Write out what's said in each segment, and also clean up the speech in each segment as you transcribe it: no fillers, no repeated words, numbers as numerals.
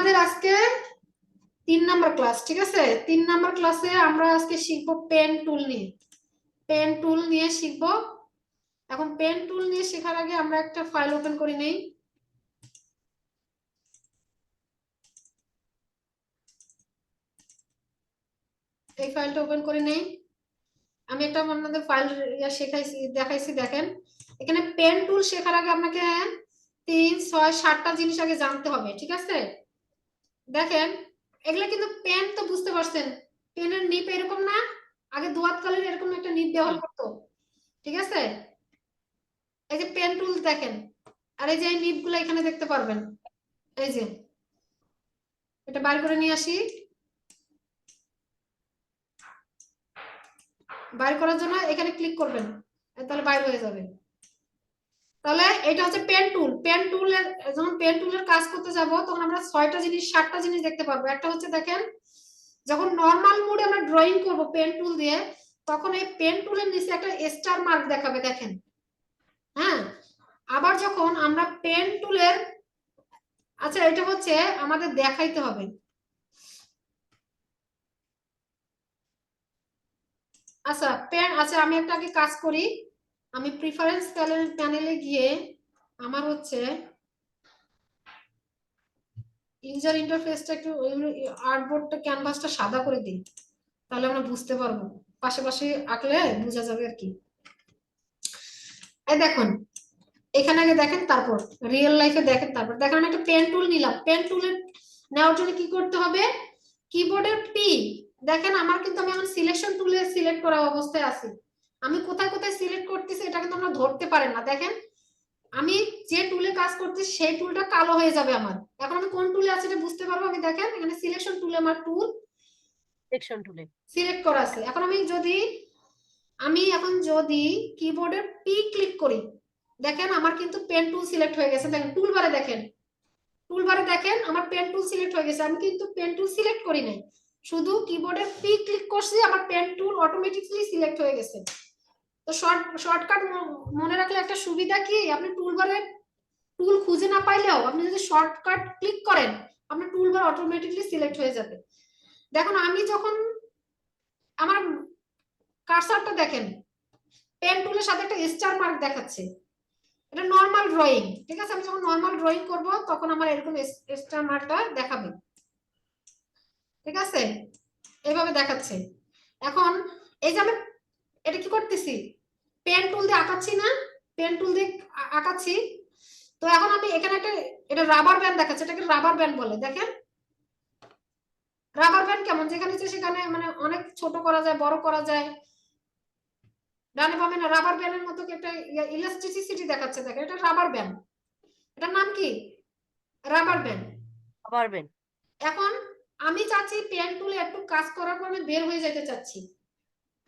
আমাদের আজকে 3 number class, ঠিক আছে। 3 নাম্বার ক্লাসে আমরা আজকে শিখবো পেন টুল নিয়ে। পেন টুল নিয়ে শিখবো। এখন পেন টুল নিয়ে শেখার আগে আমরা একটা ফাইল ওপেন করে নেই। এই ফাইলটা ওপেন করে নেই। আমি একটা আপনাদের ফাইল দেখাইছি। দেখেন, এখানে পেন টুল শেখার আগে আপনাকে 3, 6, 7টা জিনিস আগে জানতে হবে, ঠিক আছে। দেখেন, এগুলো কিন্তু পেন তো বুঝতে পারছেন, পেনের নিপ এরকম না, আগে দোয়াত কালের এরকম একটা নিপ ব্যবহার করতো, ঠিক আছে। এই যে পেন টুল দেখেন, আর এই যে নিপ গুলো এখানে দেখতে পারবেন। এই যে এটা বাইর করে নিয়ে আসি। বাইর করার জন্য এখানে ক্লিক করবেন, তাহলে বাইর হয়ে যাবে। তাহলে এটা হচ্ছে পেন টুল। পেন টুলের যখন পেন টুলের কাজ করতে যাব তখন আমরা 6টা জিনিস 7টা জিনিস দেখতে পারবো। একটা হচ্ছে দেখেন, যখন নরমাল মোডে আমরা ড্রয়িং করব পেন টুল দিয়ে, তখন এই পেন টুলের নিচে একটা স্টার মার্ক দেখাবে, দেখেন। হ্যাঁ, আবার যখন আমরা পেন টুলের, আচ্ছা এটা হচ্ছে আমাদের দেখাইতে হবে। আচ্ছা আচ্ছা আমি একটা আগে কাজ করি। আমি প্রিফারেন্স প্যানেলে গিয়ে আমার হচ্ছে ইউজার ইন্টারফেসটা একটু আর্টবোর্ডটা ক্যানভাসটা সাদা করে দিই, তাহলে আমরা বুঝতে পারবো। পাশাপাশি আঁকলে বোঝা যাবে আর কি। এই দেখুন, এখানে আগে দেখেন, তারপর রিয়েল লাইফে দেখেন, তারপর দেখেন আমি একটা পেন টুল নিলাম। পেন টুলের নেওয়ার জন্য কি করতে হবে? কিবোর্ডের পি, দেখেন আমার কিন্তু আমি এখন সিলেকশন টুলে সিলেক্ট করা অবস্থায় আছি। আমি কোথায় কোথায় সিলেক্ট করতেছি এটা কিন্তু আমরা ধরতে পারেন না। দেখেন, আমি যে টুলে কাজ করতেছি সেই টুলটা কালো হয়ে যাবে আমার। এখন আমি কোন টুলে আছি এটা বুঝতে পারবো। আমি দেখেন এখানে সিলেকশন টুলে আমার টুল সিলেকশন টুলে সিলেক্ট করা আছে। এখন আমি এখন যদি কিবোর্ডের পি ক্লিক করি, দেখেন আমার কিন্তু পেন টুল সিলেক্ট হয়ে গেছে। দেখেন টুলবারে দেখেন, আমার পেন টুল সিলেক্ট হয়ে গেছে। আমি কিন্তু পেন টুল সিলেক্ট করি নাই, শুধু কিবোর্ডের পি ক্লিক করছি, আমার পেন টুল অটোমেটিকলি সিলেক্ট হয়ে গেছে। তো শর্টকাট মনে রাখলে একটা সুবিধা কি, আপনি টুলবারে টুল খুঁজে না পাইলেও আপনি যদি শর্টকাট ক্লিক করেন, আপনার টুলবার অটোমেটিকলি সিলেক্ট হয়ে যাবে। দেখুন আমি যখন আমার কার্সারটা দেখেন, পেন টুলের সাথে একটা স্টার মার্ক দেখাচ্ছে, এটা নরমাল ড্রয়িং, ঠিক আছে। আমি যখন নরমাল ড্রয়িং করব তখন আমার এরকম স্টার মার্কটা দেখাবে, ঠিক আছে। এইভাবে দেখাচ্ছে। এখন এই যে আমি এটা কি করতেছি, পেন টুল দিয়ে আঁকাচ্ছি না, পেন টুল দিয়ে আঁকাচ্ছি। তো এখন আমি এখানে একটা, এটা রাবার ব্যান্ড দেখাচ্ছে, এটাকে রাবার ব্যান্ড বলে। দেখেন রাবার ব্যান্ড কেমন, যেখানে সেখানে মানে অনেক ছোট করা যায়, বড় করা যায়। ডানে বামে না, রাবার ব্যান্ডের মতো একটা ইলাস্টিসিটি দেখাচ্ছে। দেখেন এটা রাবার ব্যান্ড, এটার নাম কি? Rubber band. Rubber band. এখন আমি চাচ্ছি পেন টুলে একটু কাজ করার পর আমি বের হয়ে যেতে চাচ্ছি।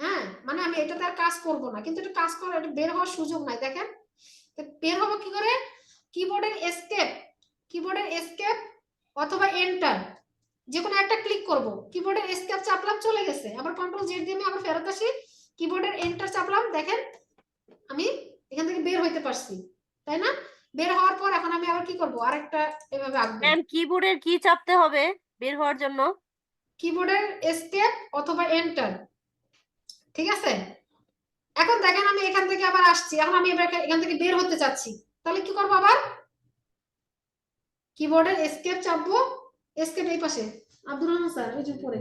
হ্যাঁ, মানে আমি এটাতে আর কাজ করব না, কিন্তু এটা কাজ করা, এটা বের হওয়ার সুযোগ নাই। দেখেন বের হবো কি করে? কিবোর্ডের এসকেপ অথবা এন্টার, যে কোনো একটা ক্লিক করব। কিবোর্ডের এসকেপ চাপলাম, চলে গেছে। আবার কন্ট্রোল জেড দিয়ে আমি আবার ফেরত আসি, কিবোর্ডের এন্টার চাপলাম, দেখেন আমি এখান থেকে বের হইতে পারছি, তাই না? বের হওয়ার পর এখন আমি আবার কি করব, আরেকটা এভাবে আঁকবো। ম্যাম কিবোর্ডের কি চাপতে হবে বের হওয়ার জন্য? কিবোর্ডের এসকেপ অথবা এন্টার, ঠিক আছে। এখন দেখেন আমি এখান থেকে আবার আসছি, এখন আমি এবার এখান থেকে বের হতে চাচ্ছি, তাহলে কি করবো? আবার কিবোর্ডের এসকেপ চাপবো, এসকেপ এই পাশে, আব্দুর রহমান স্যার ওই যে উপরে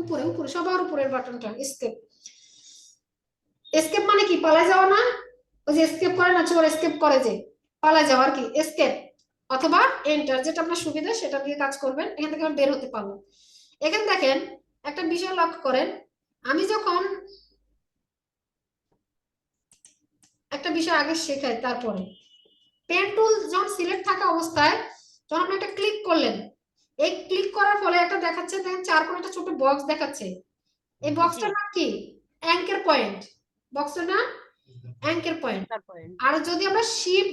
উপরে উপরে সবার উপরের বাটনটা এসকেপ। এসকেপ মানে কি? পালা যাওয়া না? ওই যে এসকেপ করে না, চোর এসকেপ করে যে, পালা যাওয়া আর কি। এসকেপ অথবা এন্টার, যেটা আপনার সুবিধা সেটা দিয়ে কাজ করবেন। এখান থেকে বের হতে পারলো। এখানে দেখেন একটা বিষয় লক্ষ্য করেন, আমি যখন একটা বিষয় আগে শেখাই, তারপরে পেন টুল যখন সিলেক্ট থাকা অবস্থায় যখন আপনি একটা ক্লিক করলেন, এই ক্লিক করার ফলে একটা দেখাচ্ছে, দেখেন চার কোণে একটা ছোট বক্স দেখাচ্ছে। এই বক্সটার নাম কি? অ্যাঙ্কের পয়েন্ট। বক্সটার নাম অ্যাঙ্কের পয়েন্ট। আর যদি আমরা শিফট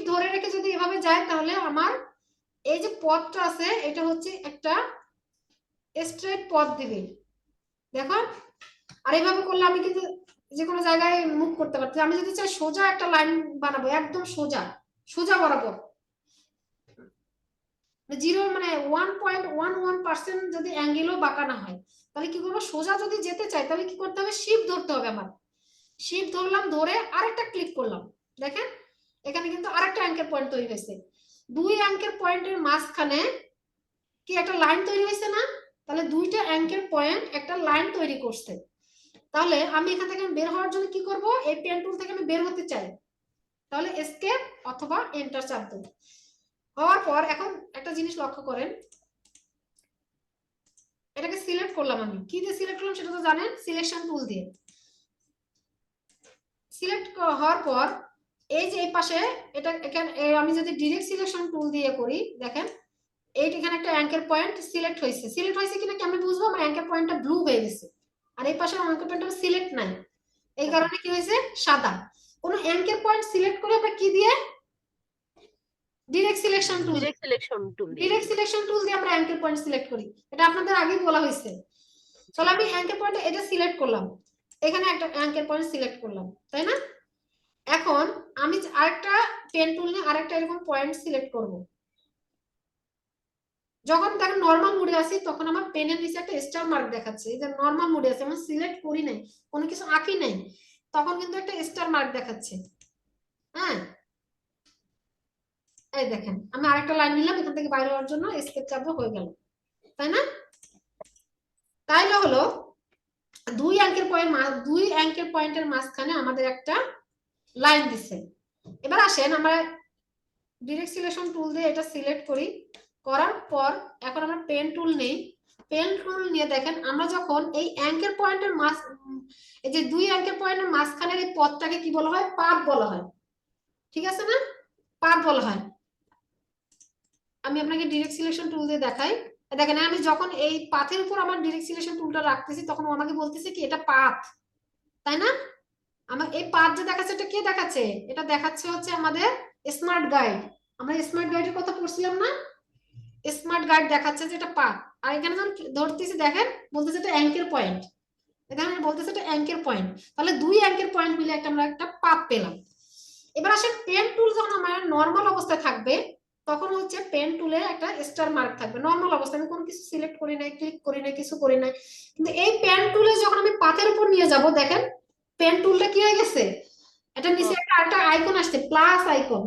ধরে রেখে যদি এভাবে যায়, তাহলে আমার এই যে পথটা আছে এটা হচ্ছে একটা স্ট্রেট পথ দিবে, দেখো। আর এইভাবে করলে আমি কিন্তু যে কোনো জায়গায় মুভ করতে পারছি। আমি যদি চাই সোজা একটা লাইন বানাবো, একদম সোজা সোজা বরাবর, জিরো মানে 1.11% যদি অ্যাঙ্গেলও বাঁকা না হয়, তাহলে কি করবো, সোজা যদি যেতে চাই তাহলে কি করতে হবে, শিফট ধরতে হবে আমার। শিফট ধরলাম, ধরে আরেকটা ক্লিক করলাম, দেখেন এখানে কিন্তু আরেকটা অ্যাঙ্কেল পয়েন্ট তৈরি হয়েছে। দুই অ্যাঙ্কেল পয়েন্টের মাঝখানে কি একটা লাইন তৈরি হয়েছে না? তাহলে দুইটা অ্যাঙ্কেল পয়েন্ট একটা লাইন তৈরি করছে। তাহলে আমি এখান থেকে বের হওয়ার জন্য কি করব, এই পেন টুল থেকে আমি বের হতে চাই, তাহলে এস্কেপ অথবা এন্টার চাপ দেব। হওয়ার পর এখন একটা জিনিস লক্ষ্য করেন, এটাকে সিলেক্ট করলাম, আমি কি দিয়ে সিলেক্ট করলাম সেটা তো জানেন, সিলেকশন টুল দিয়ে। সিলেক্ট হওয়ার পর এই যে এই পাশে এটা এখানে আমি যদি ডাইরেক্ট সিলেকশন টুল দিয়ে করি, দেখেন এইটা এখানে একটা অ্যাঙ্কেল পয়েন্ট সিলেক্ট হয়েছে। সিলেক্ট হয়েছে কিনা কেমনে বুঝবো, আমার অ্যাঙ্কেল পয়েন্টটা ব্লু হয়ে গেছে, আর এই পাশে অ্যাঙ্কেল পয়েন্টটা সিলেক্ট নাই, এই কারণে কি হয়েছে সাদা। কোন অ্যাঙ্কেল পয়েন্ট সিলেক্ট করে আমরা কি দিয়ে, direct selection tool, direct selection tool দিয়ে। ডাইরেক্ট সিলেকশন টুল দিয়ে আমরা অ্যাঙ্কেল পয়েন্ট সিলেক্ট করি, এটা আপনাদের আগেই বলা হয়েছে। তাহলে আমি অ্যাঙ্কেল পয়েন্ট এটা সিলেক্ট করলাম, এখানে একটা অ্যাঙ্কেল পয়েন্ট সিলেক্ট করলাম, তাই না? এখন আমি আরেকটা পেন টুল নিয়ে আরেকটা এরকম পয়েন্ট সিলেক্ট করব। যখন দেখেন নরমাল মোডে আছি তখন আমার পেনের নিচে একটা স্টার মার্ক দেখাচ্ছে, এই যে নরমাল মোডে আছে, আমি সিলেক্ট করি নাই, কোনো কিছু আঁকি নাই, তখন কিন্তু একটা স্টার মার্ক দেখাচ্ছে। হ্যাঁ, এই দেখেন আমি আরেকটা লাইন নিলাম, এখান থেকে বাইরে হওয়ার জন্য এস্কেপ চাপও হয়ে গেল, তাই না? তাইলে হলো দুই অ্যাঙ্কেল পয়েন্টের মাঝখানে আমাদের একটা লাইন দিছে। এবার আসেন আমরা ডাইরেক্ট সিলেকশন টুল দিয়ে এটা সিলেক্ট করি, করার পর এখন আমরা পেন টুল নেই, পেন টুল নিয়ে দেখেন আমরা যখন এই অ্যাঙ্কেল পয়েন্টের এই যে দুই অ্যাঙ্কেল পয়েন্টের মাঝখানের এই পথটাকে কি বলা হয়, পাথ বলা হয়, ঠিক আছে না? পাথ বলা হয়। আমি আপনাকে ডাইরেক্ট সিলেকশন টুল দিয়ে দেখাই, দেখেন আমি যখন এই পাথের উপর আমার ডাইরেক্ট সিলেকশন টুলটা রাখতেছি তখন ও আমাকে বলতেছে কি এটা পাথ, তাই না? আমার এই পাথ যে দেখাচ্ছে এটা কে দেখাচ্ছে, এটা দেখাচ্ছে হচ্ছে আমাদের স্মার্ট গাইড। আমরা স্মার্ট গাইডের কথা পড়ছিলাম না, স্মার্ট গাইড দেখাচ্ছে যে এটা পাথ। আর এখানে যখন ধরতেছি দেখেন বলতেছে এটা অ্যাঙ্কেল পয়েন্ট, এখানে বলতেছে এটা অ্যাঙ্কেল পয়েন্ট, তাহলে দুই অ্যাঙ্কেল পয়েন্ট মিলে আমরা একটা পাথ পেলাম। এবার আসেন পেন টুল যখন আমার নর্মাল অবস্থায় থাকবে তখন হচ্ছে পেন টুলে একটা স্টার মার্ক থাকবে, নর্মাল অবস্থায় আমি কোনো কিছু সিলেক্ট করি নাই, ক্লিক করি নাই, কিছু করি নাই। কিন্তু এই পেন টুলে যখন আমি পাথের উপর নিয়ে যাব, দেখেন পেন টুলটা কি হয়ে গেছে, এটা নিচে একটা আইকন আসছে, প্লাস আইকন।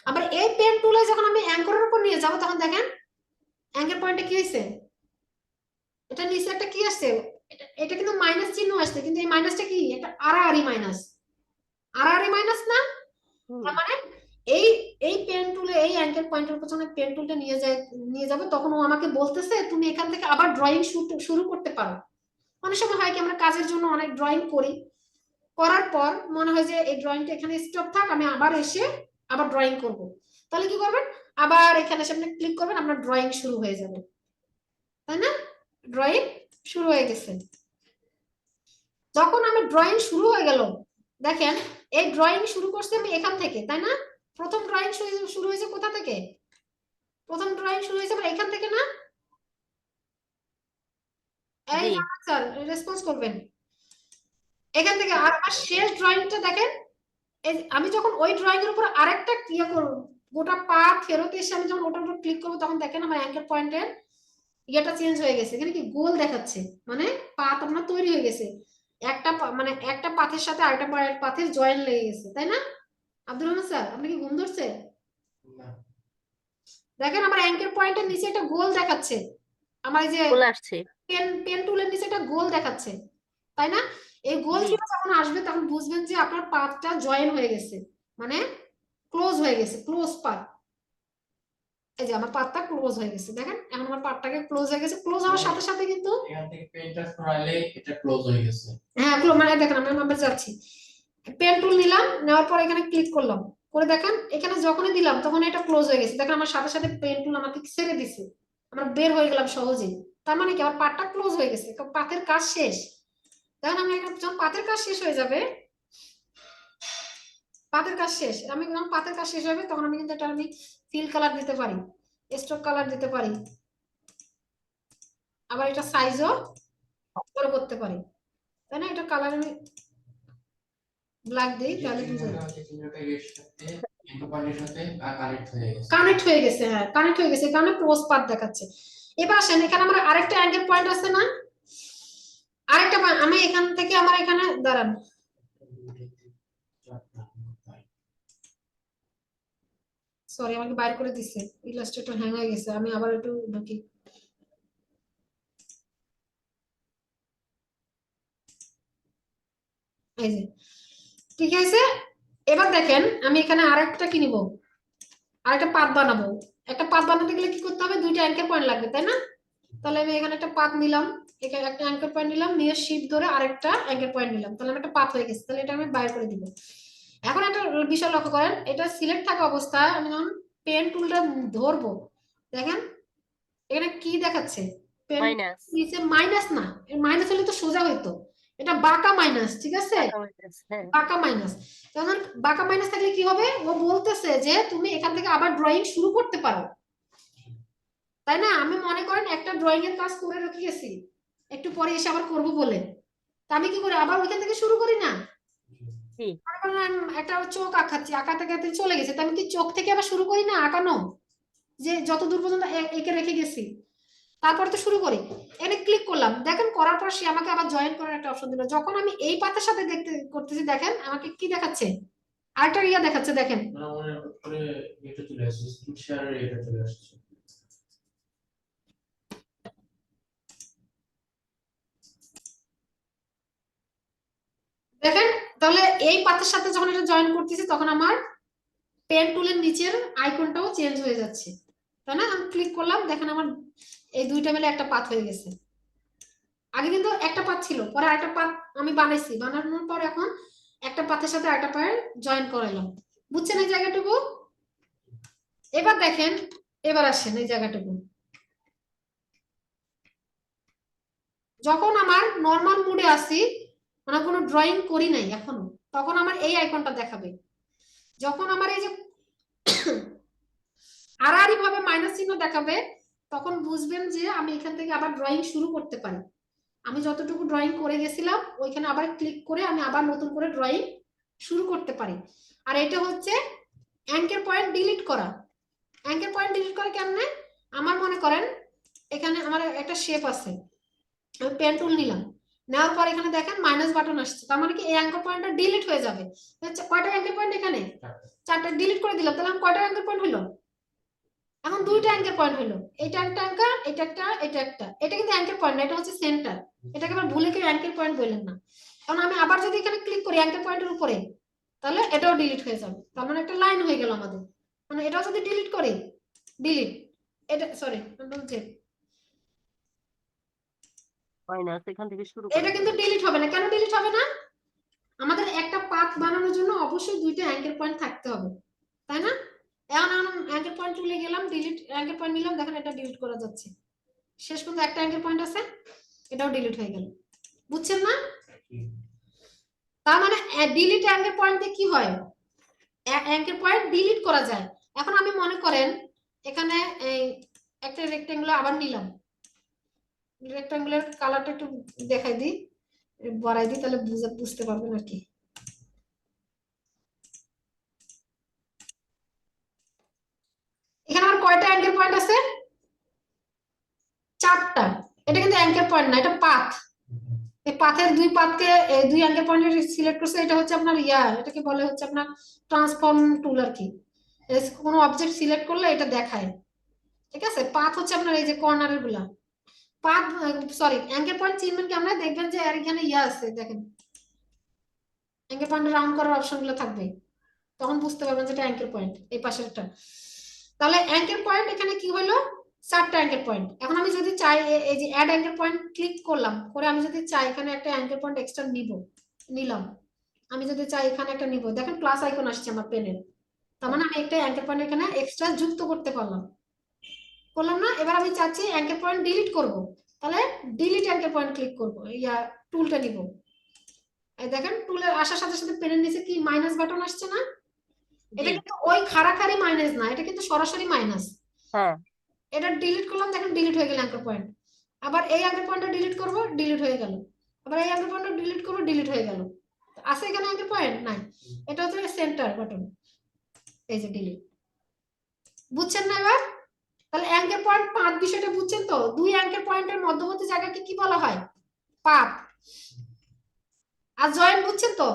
আবার এই পেন টুলে যখন আমি অ্যাঙ্করের উপর নিয়ে যাব তখন দেখেন অ্যাঙ্কেল পয়েন্টে কি হয়েছে, এটা নিচে একটা কি আসছে, এটা কিন্তু মাইনাস চিহ্ন আসছে, কিন্তু এই মাইনাসটা কি, একটা আড়াআড়ি মাইনাস, আড়াআড়ি মাইনাস না? তার মানে এই এই পেন টুলে এই অ্যাঙ্কেল পয়েন্টের পেছনে পেন টুলটা নিয়ে যাবে, তখন ও আমাকে বলতেছে তুমি এখান থেকে আবার ড্রয়িং শুরু করতে পারো। অনেক সময় হয় কি আমরা কাজের জন্য অনেক ড্রয়িং করি, করার পর মনে হয় যে এই ড্রয়িংটা এখানে স্টপ থাক, আমি আবার এসে আবার ড্রয়িং করব। তাহলে কি করবেন, আবার এখানে এসে আপনি ক্লিক করবেন, আপনার ড্রয়িং শুরু হয়ে যাবে, তাই না? ড্রয়িং শুরু হয়ে গেছে। যখন আমি ড্রয়িং শুরু হয়ে গেল, দেখেন এই ড্রয়িং শুরু করছি আমি এখান থেকে, তাই না? প্রথম ড্রয়িং শুরু হয়েছে কোথা থেকে, প্রথম ড্রয়িং শুরু হয়েছে আমার এখান থেকে না? এই স্যার রেসপন্স করবেন এখান থেকে। আর আমার শেষ ড্রয়িংটা দেখেন, আমি যখন ওই ড্রয়িং এর উপর আরেকটা ইয়ে করব, গোটা পা ফেরত এসে আমি যখন ওটার উপর ক্লিক করবো তখন দেখেন আমার অ্যাঙ্কেল পয়েন্টের ইয়েটা চেঞ্জ হয়ে গেছে, এখানে কি গোল দেখাচ্ছে, মানে পাথ আপনার তৈরি হয়ে গেছে, মানে একটা পাথের সাথে আরেকটা পাথের জয়েন লেগে গেছে, তাই না? আব্দুর রহমান স্যার আপনি কি ঘুম ধরছে? দেখেন আমার অ্যাঙ্কেল পয়েন্টের নিচে একটা গোল দেখাচ্ছে, আমার এই যে আসছে। পেন টুলের নিচে একটা গোল দেখাচ্ছে, তাই না? এই গোল চিহ্ন যখন আসবে তখন বুঝবেন যে আপনার পাথটা জয়েন হয়ে গেছে, মানে ক্লোজ হয়ে গেছে, ক্লোজ পাথ। এই যে আমার পাথটা ক্লোজ হয়ে গেছে, দেখেন এখন আমার পাথটাকে ক্লোজ হয়ে গেছে, ক্লোজ হওয়ার সাথে সাথে কিন্তু এখান থেকে পেনটা সরাইলে এটা ক্লোজ হয়ে গেছে। হ্যাঁ মানে দেখেন আমরা যাচ্ছি, পেন টুল নিলাম, নেওয়ার পর এখানে ক্লিক করলাম, করে দেখেন এখানে যখনই দিলাম তখন এটা ক্লোজ হয়ে গেছে, দেখেন আমার সাথে সাথে পেন টুল আমাকে ছেড়ে দিছে, আমরা বের হয়ে গেলাম সহজেই। তার মানে কি আমার পাথটা ক্লোজ হয়ে গেছে, পাথের কাজ শেষ। দেখেন আমি যখন পাথের কাজ শেষ হয়ে যাবে, পাথের কাজ শেষ, আমি যখন পাথের কাজ শেষ হবে তখন আমি কিন্তু এটা আমি ফিল কালার দিতে পারি, স্ট্রোক কালার দিতে পারি, আবার এটা সাইজও বড় করতে পারি, তাই না? এটা কালার আমি ব্ল্যাক দিই তাহলে বুঝে যাবে। দুটো পয়েন্টের সাথে কানেক্ট হয়ে গেছে। কানেক্ট হয়ে গেছে, হ্যাঁ কানেক্ট হয়ে গেছে, কারণে ক্লোজ পাথ দেখাচ্ছে। এবার আসেন এখানে আমার আরেকটা অ্যাঙ্গেল পয়েন্ট আছে না, আরেকটা আমি এখান থেকে আমার এখানে দাঁড়ান, সরি আমাকে বাইর করে দিছে, ইলাস্ট্রেটর হ্যাং হয়ে গেছে, আমি আবার একটু ঢুকি। এই যে ঠিক আছে, এবার দেখেন আমি এখানে আরেকটা কি নিব, আরেকটা পাত বানাবো। একটা পাত বানাতে গেলে কি করতে হবে, দুইটা অ্যাঙ্কার পয়েন্ট লাগবে তাই না? তাহলে আমি এখানে একটা পাত নিলাম, এখানে একটা অ্যাঙ্কার পয়েন্ট নিলাম, নিয়ে শিপ ধরে আরেকটা অ্যাঙ্কার পয়েন্ট নিলাম, তাহলে আমি একটা পাত হয়ে গেছে, তাহলে এটা আমি বাইর করে দিব। এখন একটা বিষয় লক্ষ্য করেন, এটা সিলেক্ট থাকা অবস্থায় আমি যখন পেন টুলটা ধরবো, দেখেন এখানে কি দেখাচ্ছে, পেন মাইনাস। নিচে মাইনাস, না মাইনাস হলে তো সোজা হইতো, এটা বাঁকা মাইনাস, ঠিক আছে হ্যাঁ বাঁকা মাইনাস। তখন বাঁকা মাইনাস থাকলে কি হবে, ও বলতেছে যে তুমি এখান থেকে আবার ড্রয়িং শুরু করতে পারো, তাই না? আমি মনে করেন একটা ড্রয়িং এর কাজ করে রেখে গেছি, একটু পরে এসে আবার করবো বলে, তা আমি কি করি আবার ওইখান থেকে শুরু করি না? কি মনে করেন আমি একটা চোখ আঁকাচ্ছি, আঁকাতে আঁকাতে চলে গেছে, তা আমি কি চোখ থেকে আবার শুরু করি না আঁকানো, যে যত দূর পর্যন্ত এঁকে রেখে গেছি তারপরে তো শুরু করি। এখানে ক্লিক করলাম, দেখেন করার পর সে আমাকে আবার জয়েন করার একটা অপশন দিল। যখন আমি এই পাতার সাথে দেখতে করতেছি, দেখেন আমাকে কি দেখাচ্ছে, আরেকটা ইয়া দেখাচ্ছে, দেখেন না মনে করে এটা চলে আসছে, স্ক্রিন শেয়ারের এটা চলে আসছে। দেখেন তাহলে এই পাতার সাথে যখন এটা জয়েন করতেছি তখন আমার পেন টুলের নিচের আইকনটাও চেঞ্জ হয়ে যাচ্ছে, তাই না? আমি ক্লিক করলাম, দেখেন আমার এই দুইটা মিলে একটা পাত হয়ে গেছে। আগে কিন্তু একটা পাত ছিল, পরে আরেকটা পাত আমি বানাইছি, বানানোর পর এখন একটা পাতের সাথে আরেকটা পায়ের জয়েন করাইলাম। বুঝছেন এই জায়গাটুকু? এবার দেখেন, এবার আসেন এই জায়গাটুকু, যখন আমার নর্মাল মুডে আসি, মানে কোনো ড্রয়িং করি নাই এখনো, তখন আমার এই আইকনটা দেখাবে। যখন আমার এই যে আড়াআড়ি ভাবে মাইনাস চিহ্ন দেখাবে, তখন বুঝবেন যে আমি এখান থেকে আবার ড্রয়িং শুরু করতে পারি। আমি যতটুকু ড্রয়িং করে গেছিলাম ওইখানে আবার ক্লিক করে আমি আবার নতুন করে ড্রয়িং শুরু করতে পারি। আর এটা হচ্ছে অ্যাঙ্কের পয়েন্ট ডিলিট করা। অ্যাঙ্কের পয়েন্ট ডিলিট করা কেমনে, আমার মনে করেন এখানে আমার একটা শেপ আছে, আমি পেন টুল নিলাম, নেওয়ার পর এখানে দেখেন মাইনাস বাটন আসছে, তার মানে কি এই অ্যাঙ্কের পয়েন্টটা ডিলিট হয়ে যাবে। কয়টা অ্যাঙ্কের পয়েন্ট এখানে, চারটা, ডিলিট করে দিলাম, তাহলে আমার কয়টা অ্যাঙ্কের পয়েন্ট হলো, এখন দুইটা অ্যাঙ্কের পয়েন্ট হলো, এটা একটা অ্যাঙ্কার, এটা একটা, এটা একটা, এটা কিন্তু অ্যাঙ্কের পয়েন্ট না, এটা হচ্ছে সেন্টার, এটাকে আবার ভুলে কেউ অ্যাঙ্কের পয়েন্ট বললেন না। এখন আমি আবার যদি এখানে ক্লিক করি অ্যাঙ্কের পয়েন্টের উপরে, তাহলে এটাও ডিলিট হয়ে যাবে, তার মানে একটা লাইন হয়ে গেল আমাদের। মানে এটাও যদি ডিলিট করি, ডিলিট, এটা সরি মাইনাস এখান থেকে শুরু এটা করা কিন্তু যাবে। ডিলিট হবে না, কেন ডিলিট হবে না, আমাদের একটা পাথ বানানোর জন্য অবশ্যই দুইটা অ্যাঙ্কের পয়েন্ট থাকতে হবে, তাই না? এখন আমি অ্যাঙ্কের পয়েন্ট তুলে গেলাম, ডিলিট অ্যাঙ্কের পয়েন্ট নিলাম, দেখেন এটা ডিলিট করা যাচ্ছে, শেষ পর্যন্ত একটা অ্যাঙ্কের পয়েন্ট আছে, এটাও ডিলিট হয়ে গেল। বুঝছেন না? তার মানে ডিলিট অ্যাঙ্কের পয়েন্ট দিয়ে কি হয়, অ্যাঙ্কের পয়েন্ট ডিলিট করা যায়। এখন আমি মনে করেন এখানে এই একটা রেক্টেঙ্গুলার আবার নিলাম, রেক্টেঙ্গুলার কালারটা একটু দেখাই দিই, বাড়াই দিই, তাহলে বুঝতে পারবেন আর কি। এখানে আমার কয়টা অ্যাঙ্কের পয়েন্ট আছে, চারটা। এটা কিন্তু অ্যাঙ্কের পয়েন্ট না, এটা পাথ। এই পাথের দুই পাথকে দুই অ্যাঙ্কের পয়েন্ট সিলেক্ট করছে, এটা হচ্ছে আপনার এটাকে বলে হচ্ছে আপনার ট্রান্সফর্ম টুল আর কি। কোনো অবজেক্ট সিলেক্ট করলে এটা দেখায়, ঠিক আছে? পাথ হচ্ছে আপনার এই যে কর্নারের গুলা পাথ, সরি অ্যাঙ্কের পয়েন্ট চিনবেন কি, আমরা দেখবেন যে আর এখানে আছে, দেখেন অ্যাঙ্কের পয়েন্ট রাউন্ড করার অপশন গুলো থাকবে, তখন বুঝতে পারবেন যে এটা অ্যাঙ্কের পয়েন্ট, এই পাশেরটা। তাহলে অ্যাঙ্কের পয়েন্ট এখানে কি হলো, চারটা অ্যাঙ্কের পয়েন্ট। এখন আমি যদি চাই এই যে অ্যাড অ্যাঙ্কের পয়েন্ট ক্লিক করলাম, করে আমি যদি চাই এখানে একটা অ্যাঙ্কের পয়েন্ট এক্সট্রা নিলাম, আমি যদি চাই এখানে একটা নিব, দেখেন প্লাস আইকন আসছে আমার পেনের, তার মানে আমি একটা অ্যাঙ্কের পয়েন্ট এখানে এক্সট্রা যুক্ত করতে পারলাম, করলাম না? এবার আমি চাচ্ছি অ্যাঙ্কের পয়েন্ট ডিলিট করব, তাহলে ডিলিট অ্যাঙ্কের পয়েন্ট ক্লিক করবো, টুলটা নিব, এই দেখেন টুলের আসার সাথে সাথে পেনের নিচে কি মাইনাস বাটন আসছে না? এটা কিন্তু ওই খাড়াখাড়ি মাইনাস না, এটা কিন্তু সরাসরি মাইনাস। হ্যাঁ এটা ডিলিট করলাম, দেখেন ডিলিট হয়ে গেল অ্যাঙ্কার পয়েন্ট। আবার এই অ্যাঙ্কার পয়েন্টটা ডিলিট করব, ডিলিট হয়ে গেল। আবার এই অ্যাঙ্কার পয়েন্টটা ডিলিট করব, ডিলিট হয়ে গেল। আছে এখানে অ্যাঙ্কার পয়েন্ট নাই, এটা হচ্ছে সেন্টার বাটন। এই যে ডিলিট। বুঝছেন না এবার? তাহলে অ্যাঙ্কেল পয়েন্ট পাথ বিষয়টা বুঝছেন তো? দুই অ্যাঙ্কেল পয়েন্টের মধ্যবর্তী জায়গাকে কি বলা হয়? পাথ। আর জয়েন্ট বুঝছেন তো?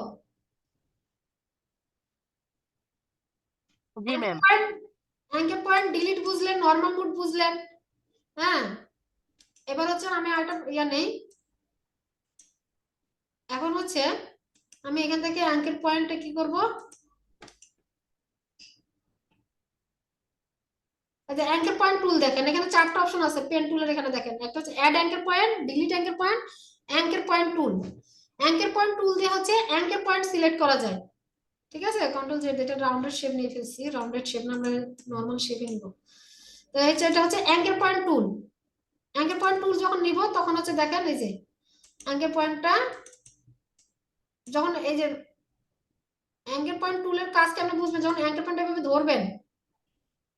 জি ম্যাম। অ্যাঙ্কেল পয়েন্ট ডিলিট বুঝলেন, নরমাল মোড বুঝলেন। হ্যাঁ, এবার হচ্ছে আমি আরেকটা নেই। এখন হচ্ছে আমি এখান থেকে অ্যাঙ্কেল পয়েন্টে কি করব, আচ্ছা অ্যাঙ্কেল পয়েন্ট টুল দেখেন, এখানে চারটা অপশন আছে পেন টুলের। এখানে দেখেন একটা হচ্ছে add anchor point, delete anchor point, anchor point tool. Anchor point tool দিয়ে হচ্ছে অ্যাঙ্কেল পয়েন্ট সিলেক্ট করা যায়। ঠিক আছে, কন্ট্রোল জেড, এটা রাউন্ডেড শেপ নিয়ে ফেলছি, রাউন্ডেড শেপ না, আমরা নরমাল শেপে নিব। তো এটা হচ্ছে anchor point tool. Anchor point tool যখন নিব তখন হচ্ছে দেখেন এই যে অ্যাঙ্কেল পয়েন্টটা যখন এই যে অ্যাঙ্কেল পয়েন্ট টুলের কাজ কেমন বুঝবেন, যখন অ্যাঙ্কেল পয়েন্ট এভাবে ধরবেন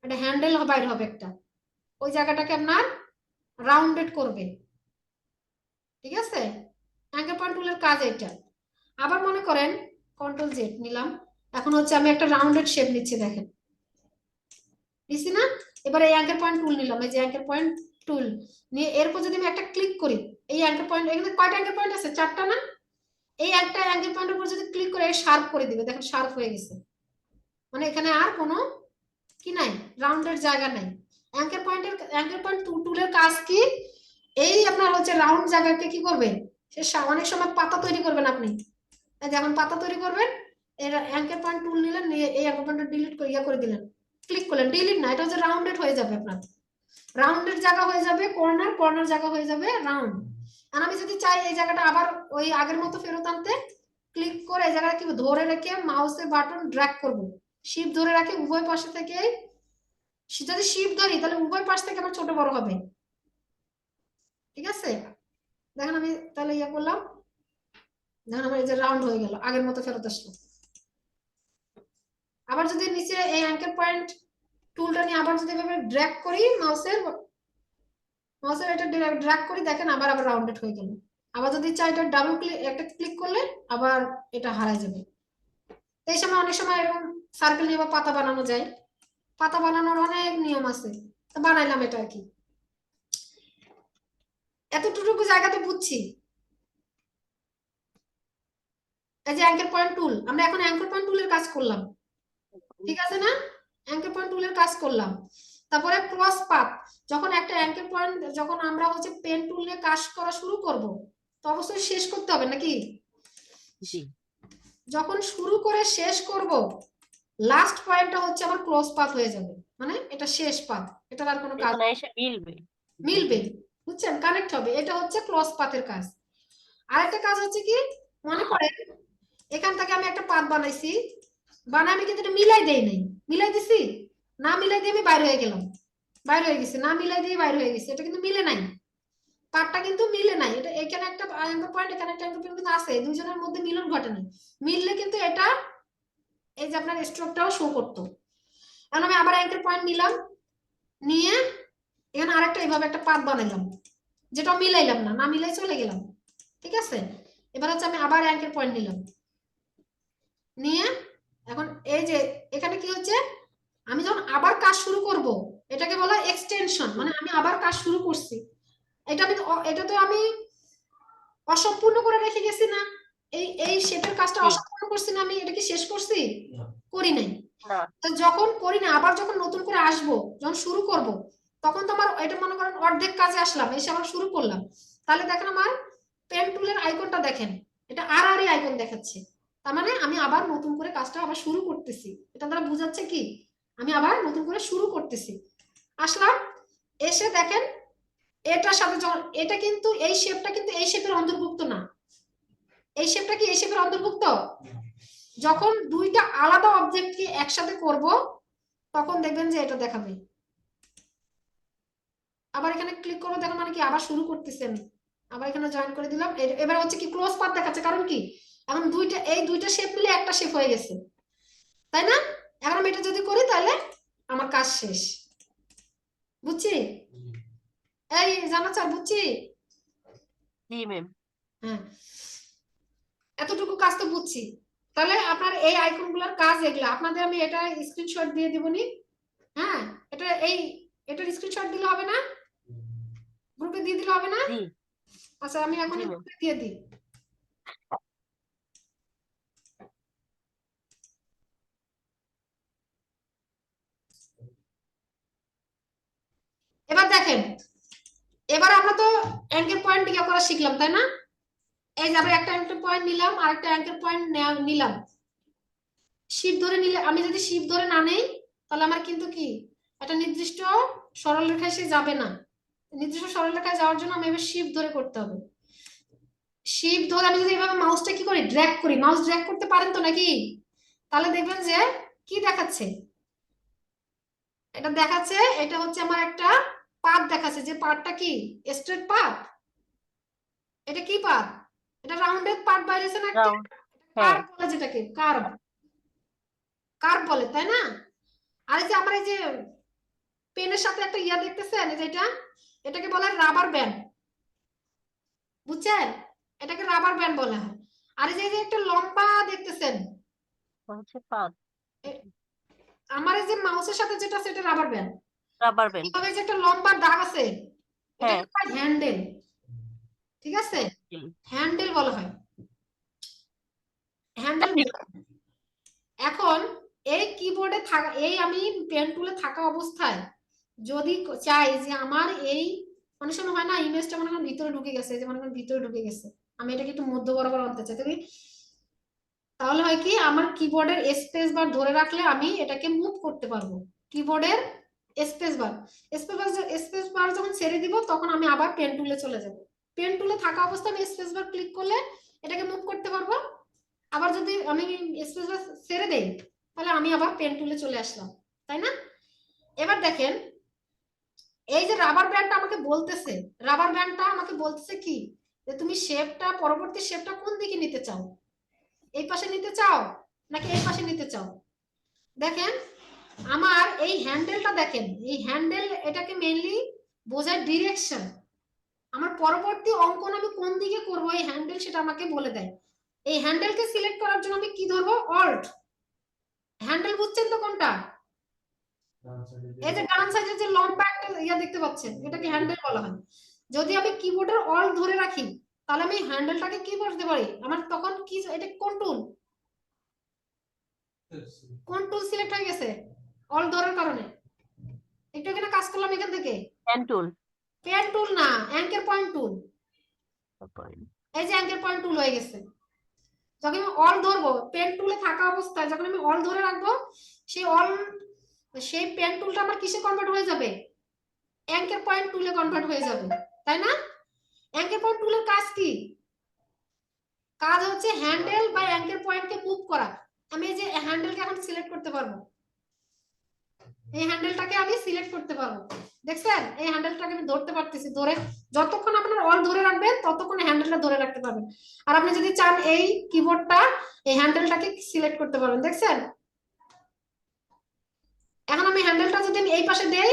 একটা হ্যান্ডেল বাইর হবে একটা, ওই জায়গাটাকে আপনার রাউন্ডেড করবে। ঠিক আছে, অ্যাঙ্কেল পয়েন্ট টুলের কাজ এটা। আবার মনে করেন কন্ট্রোল জেড নিলাম, এখন হচ্ছে আমি একটা রাউন্ডেড শেপ নিচ্ছি, দেখেন নিচ্ছি না? এবার এই অ্যাঙ্কেল পয়েন্ট টুল নিলাম, এই যে অ্যাঙ্কেল পয়েন্ট টুল নিয়ে এরপর যদি আমি একটা ক্লিক করি, এই অ্যাঙ্কেল পয়েন্ট, এখানে কয়টা অ্যাঙ্কেল পয়েন্ট আছে? চারটা না? এই একটা অ্যাঙ্কেল পয়েন্টের উপর যদি ক্লিক করে শার্প করে দিবে, দেখেন শার্প হয়ে গেছে, মানে এখানে আর কোনো কি নাই, রাউন্ডের জায়গা নাই। অ্যাঙ্কেল পয়েন্ট টুলের কাজ কি? এই আপনার হচ্ছে রাউন্ড জায়গাকে কি করবে, সে অনেক সময় পাতা তৈরি করবেন আপনি, যেমন পাতা তৈরি করবেন, এর অ্যাঙ্কেল পয়েন্ট টুল নিলেন, নিয়ে এই অ্যাঙ্কেল পয়েন্টটা ডিলিট করে করে দিলেন, ক্লিক করলেন, ডিলিট না, এটা হচ্ছে রাউন্ডেড হয়ে যাবে আপনার, রাউন্ডের জায়গা হয়ে যাবে কর্নার, কর্নার জায়গা হয়ে যাবে রাউন্ড। আর আমি যদি চাই এই জায়গাটা আবার ওই আগের মতো ফেরত আনতে, ক্লিক করে এই জায়গাটা কি ধরে রেখে মাউসের বাটন ড্র্যাগ করব, শিফট ধরে রাখি উভয় পাশে থেকে, যদি শিফট ধরি তাহলে উভয় পাশ থেকে আমার ছোট বড় হবে। ঠিক আছে, দেখেন আমি তাহলে করলাম, দেখেন আমার এই যে রাউন্ড হয়ে গেল, আগের মতো ফেরত আসলো। আবার যদি নিচে এই অ্যাঙ্কেল পয়েন্ট টুলটা নিয়ে আবার যদি এভাবে ড্র্যাগ করি মাউসের এটা ড্র্যাগ করি, দেখেন আবার রাউন্ডেড হয়ে গেল। আবার যদি চাই এটা ডাবল ক্লিক, একটা ক্লিক করলে আবার এটা হারায় যাবে। এই সময় অনেক সময় এরকম সার্কেল নিয়ে পাতা বানানো যায়, পাতা বানানোর অনেক নিয়ম আছে, তো বানাইলাম এটা আর কি। এতটুকু জায়গাতে বুঝছি। এই যে অ্যাঙ্কেল পয়েন্ট টুল, আমরা এখন অ্যাঙ্কেল পয়েন্ট টুলের কাজ করলাম, ঠিক আছে না? অ্যাঙ্কেল পয়েন্ট টুলের কাজ করলাম। তারপরে ক্রস পাথ, যখন একটা অ্যাঙ্কেল পয়েন্ট, যখন আমরা হচ্ছে পেন টুল নিয়ে কাজ করা শুরু করব, তো অবশ্যই শেষ করতে হবে নাকি? জি। যখন শুরু করে শেষ করব, লাস্ট পয়েন্টটা হচ্ছে আমার ক্লোজ পাথ হয়ে যাবে, মানে এটা শেষ পাথ, এটার আর কোনো কাজ এখানে এসে মিলবে। মিলবে, বুঝছেন, কানেক্ট হবে, এটা হচ্ছে ক্লোজ পাথের কাজ। আরেকটা কাজ হচ্ছে কি, মনে করেন এখান থেকে আমি একটা পাথ বানাইছি, বানাই আমি কিন্তু এটা মিলাই দেই নাই, মিলাই দিছি না, মিলাই দিয়ে আমি বাইর হয়ে গেলাম, বাইর হয়ে গেছে না, মিলাই দিয়ে বাইর হয়ে গেছে, এটা কিন্তু মিলে নাই, পার্টটা কিন্তু মিলে নাই, এটা এখানে একটা অ্যাঙ্কেল পয়েন্ট, এখানে একটা অ্যাঙ্কেল পয়েন্ট কিন্তু আছে, দুইজনের মধ্যে মিলন ঘটে নাই, মিললে কিন্তু এটা এই যে আপনার স্ট্রোকটাও শো করতো। এখন আমি আবার অ্যাঙ্কেল পয়েন্ট নিলাম, নিয়ে এখানে আরেকটা এইভাবে একটা পাত বানাইলাম, যেটা মিলাইলাম না, না মিলাই চলে গেলাম। ঠিক আছে, এবার হচ্ছে আমি আবার অ্যাঙ্কেল পয়েন্ট নিলাম, নিয়ে এখন এই যে এখানে কি হচ্ছে, আমি যখন আবার কাজ শুরু করব, এটাকে বলা এক্সটেনশন, মানে আমি আবার কাজ শুরু করছি, এটা তো আমি অসম্পূর্ণ করে রেখে গেছি না, এই শেপের কাজটা অসম্পূর্ণ করছি না, আমি এটা কি শেষ করছি? করি নাই। তো যখন করি না, আবার যখন নতুন করে আসবো, যখন শুরু করব, তখন তো আমার এটা মনে করেন অর্ধেক কাজে আসলাম, এসে আবার শুরু করলাম, তাহলে দেখেন আমার পেন টুলের আইকনটা দেখেন, এটা আর আইকন দেখাচ্ছে, তার মানে আমি আবার নতুন করে কাজটা আবার শুরু করতেছি, এটা দ্বারা বোঝাচ্ছে কি আমি আবার নতুন করে শুরু করতেছি। আসলাম, এসে দেখেন এটার সাথে যখন এটা কিন্তু এই শেপটা কিন্তু এই শেপের অন্তর্ভুক্ত না, এই শেপটা কি এই শেপের অন্তর্ভুক্ত? যখন দুইটা আলাদা অবজেক্টকে একসাথে করব, তখন দেখবেন যে এটা দেখাবে। আবার এখানে ক্লিক করবো, দেখুন মানে কি আবার শুরু করতেছি আমি, আবার এখানে জয়েন করে দিলাম, এবার হচ্ছে কি ক্লোজ পাথ দেখাচ্ছে, কারণ কি এখন এই দুইটা শেপ মিলে একটা শেপ হয়ে গেছে, তাই না? এখন আমি এটা যদি করি তাহলে আমার কাজ শেষ, বুঝছি? এই জানা স্যার, বুঝছি? জি ম্যাম। হ্যাঁ, এতটুকু কাজ তো বুঝছি। তাহলে আপনার এই আইকনগুলোর কাজ এগুলা, আপনাদের আমি এটা স্ক্রিনশট দিয়ে দিবনি। হ্যাঁ, এটার স্ক্রিনশট দিলে হবে না, গ্রুপে দিয়ে দিলে হবে না? জি আচ্ছা আমি এখন জি ম্যাম। গ্রুপে দিয়ে দিই। এবার দেখেন, এবার আমরা তো অ্যাঙ্কেল পয়েন্ট ইয়া করা শিখলাম তাই না? এই যে আমরা একটা অ্যাঙ্কেল পয়েন্ট নিলাম আর একটা অ্যাঙ্কেল পয়েন্ট নিলাম, শিফট ধরে নিলে, আমি যদি শিফট ধরে না নেই তাহলে আমার কিন্তু কি একটা নির্দিষ্ট সরলরেখায় সে যাবে না। নির্দিষ্ট সরলরেখায় যাওয়ার জন্য আমি এবার শিফট ধরে করতে হবে। শিফট ধরে আমি যদি এইভাবে মাউসটা কি করি, ড্র্যাগ করি, মাউস ড্র্যাগ করতে পারেন তো নাকি? তাহলে দেখবেন যে কি দেখাচ্ছে, এটা দেখাচ্ছে, এটা হচ্ছে আমার একটা পাথ দেখাচ্ছে, যে পাথটা কি স্ট্রেট পাথ। এটা কি পাথ? এটা রাউন্ডেড পাথ বাইরেছে না একটা, রাউন্ড। হ্যাঁ। কার্ভ বলে, যেটাকে কার্ভ, কার্ভ বলে তাই না? আর এই যে আমরা এই যে পেনের সাথে একটা ইয়া দেখতেছেন, এই যে এটাকে বলে রাবার ব্যান্ড, বুঝছেন? এটাকে রাবার ব্যান্ড বলা হয়। আর এই যে একটা লম্বা দেখতেছেন, হচ্ছে পাত। আমার এই যে মাউসের সাথে যেটা সেটা রাবার ব্যান্ড। Rubber band. তবে যে একটা লম্বা দাগ আছে, হ্যাঁ। এটাকে বলা হ্যান্ডেল, ঠিক আছে? হ্যান্ডেল বলা হয়, হ্যান্ডেল। এখন এই কিবোর্ডে থাকা, এই আমি পেন টুলে থাকা অবস্থায় যদি চাই যে আমার এই অনেক সময় হয় না, ইমেজটা মনে করেন ভিতরে ঢুকে গেছে, যে মনে করেন ভিতরে ঢুকে গেছে, আমি এটাকে একটু মধ্য বরাবর আনতে চাই, তাহলে হয় কি, আমার কিবোর্ডের স্পেস বার ধরে রাখলে আমি এটাকে মুভ করতে পারবো। কিবোর্ডের স্পেস বার, স্পেস বার যখন ছেড়ে দিব তখন আমি আবার পেন টুলে চলে যাব। পেন টুলে থাকা অবস্থায় আমি স্পেস বার ক্লিক করলে এটাকে মুভ করতে পারবো। আবার যদি আমি স্পেস বার ছেড়ে দেই তাহলে আমি আবার পেন টুলে চলে আসলাম, তাই না? এবার দেখেন, এই যে রাবার ব্যান্ডটা আমাকে বলতেছে, রাবার ব্যান্ডটা আমাকে বলতেছে কি, যে তুমি শেপটা, পরবর্তী শেপটা কোন দিকে নিতে চাও, এই পাশে নিতে চাও নাকি এই পাশে নিতে চাও? দেখেন আমার এই হ্যান্ডেলটা, দেখেন এই হ্যান্ডেল, এটাকে মেইনলি বোঝায় ডিরেকশন। আমার পরবর্তী অঙ্কন আমি কোন দিকে করব, এই হ্যান্ডেল সেটা আমাকে বলে দেয়। এই হ্যান্ডেলকে সিলেক্ট করার জন্য আমি কি ধরবো, অল্ট। হ্যান্ডেল বুঝছেন তো কোনটা? এই যে ডান সাইডে যে লম্বা একটা ইয়া দেখতে পাচ্ছেন, এটাকে হ্যান্ডেল বলা হয়। যদি আমি কিবোর্ডের অল্ট ধরে রাখি তাহলে আমি হ্যান্ডেলটাকে কি করতে পারি, আমার তখন কি, এটা কোন টুল, কোন টুল সিলেক্ট হয়ে গেছে অল্ট ধরার কারণে? একটু এখানে কাজ করলাম এখান থেকে, পেন টুল। পেন টুল না, অ্যাঙ্কেল পয়েন্ট টুল। এই যে অ্যাঙ্কেল পয়েন্ট টুল হয়ে গেছে। যখন আমি অল ধরবো, পেন টুলে থাকা অবস্থায় যখন আমি অল ধরে রাখবো, সেই পেন টুলটা আমার কিসে কনভার্ট হয়ে যাবে, অ্যাঙ্কেল পয়েন্ট টুলে কনভার্ট হয়ে যাবে, তাই না? অ্যাঙ্কেল পয়েন্ট টুলের কাজ কি? কাজ হচ্ছে হ্যান্ডেল বা অ্যাঙ্কেল পয়েন্টকে মুভ করা। আমি এই যে হ্যান্ডেলকে এখন সিলেক্ট করতে পারবো, এই হ্যান্ডেলটাকে আমি সিলেক্ট করতে পারবো, দেখছেন? এই হ্যান্ডেলটাকে আমি ধরতে পারতেছি, ধরে যতক্ষণ আপনার অল ধরে রাখবেন ততক্ষণ হ্যান্ডেলটা ধরে রাখতে পারবেন। আর আপনি যদি চান এই কিবোর্ডটা, এই হ্যান্ডেলটাকে সিলেক্ট করতে পারবেন, দেখছেন? এখন আমি হ্যান্ডেলটা যদি আমি এই পাশে দেই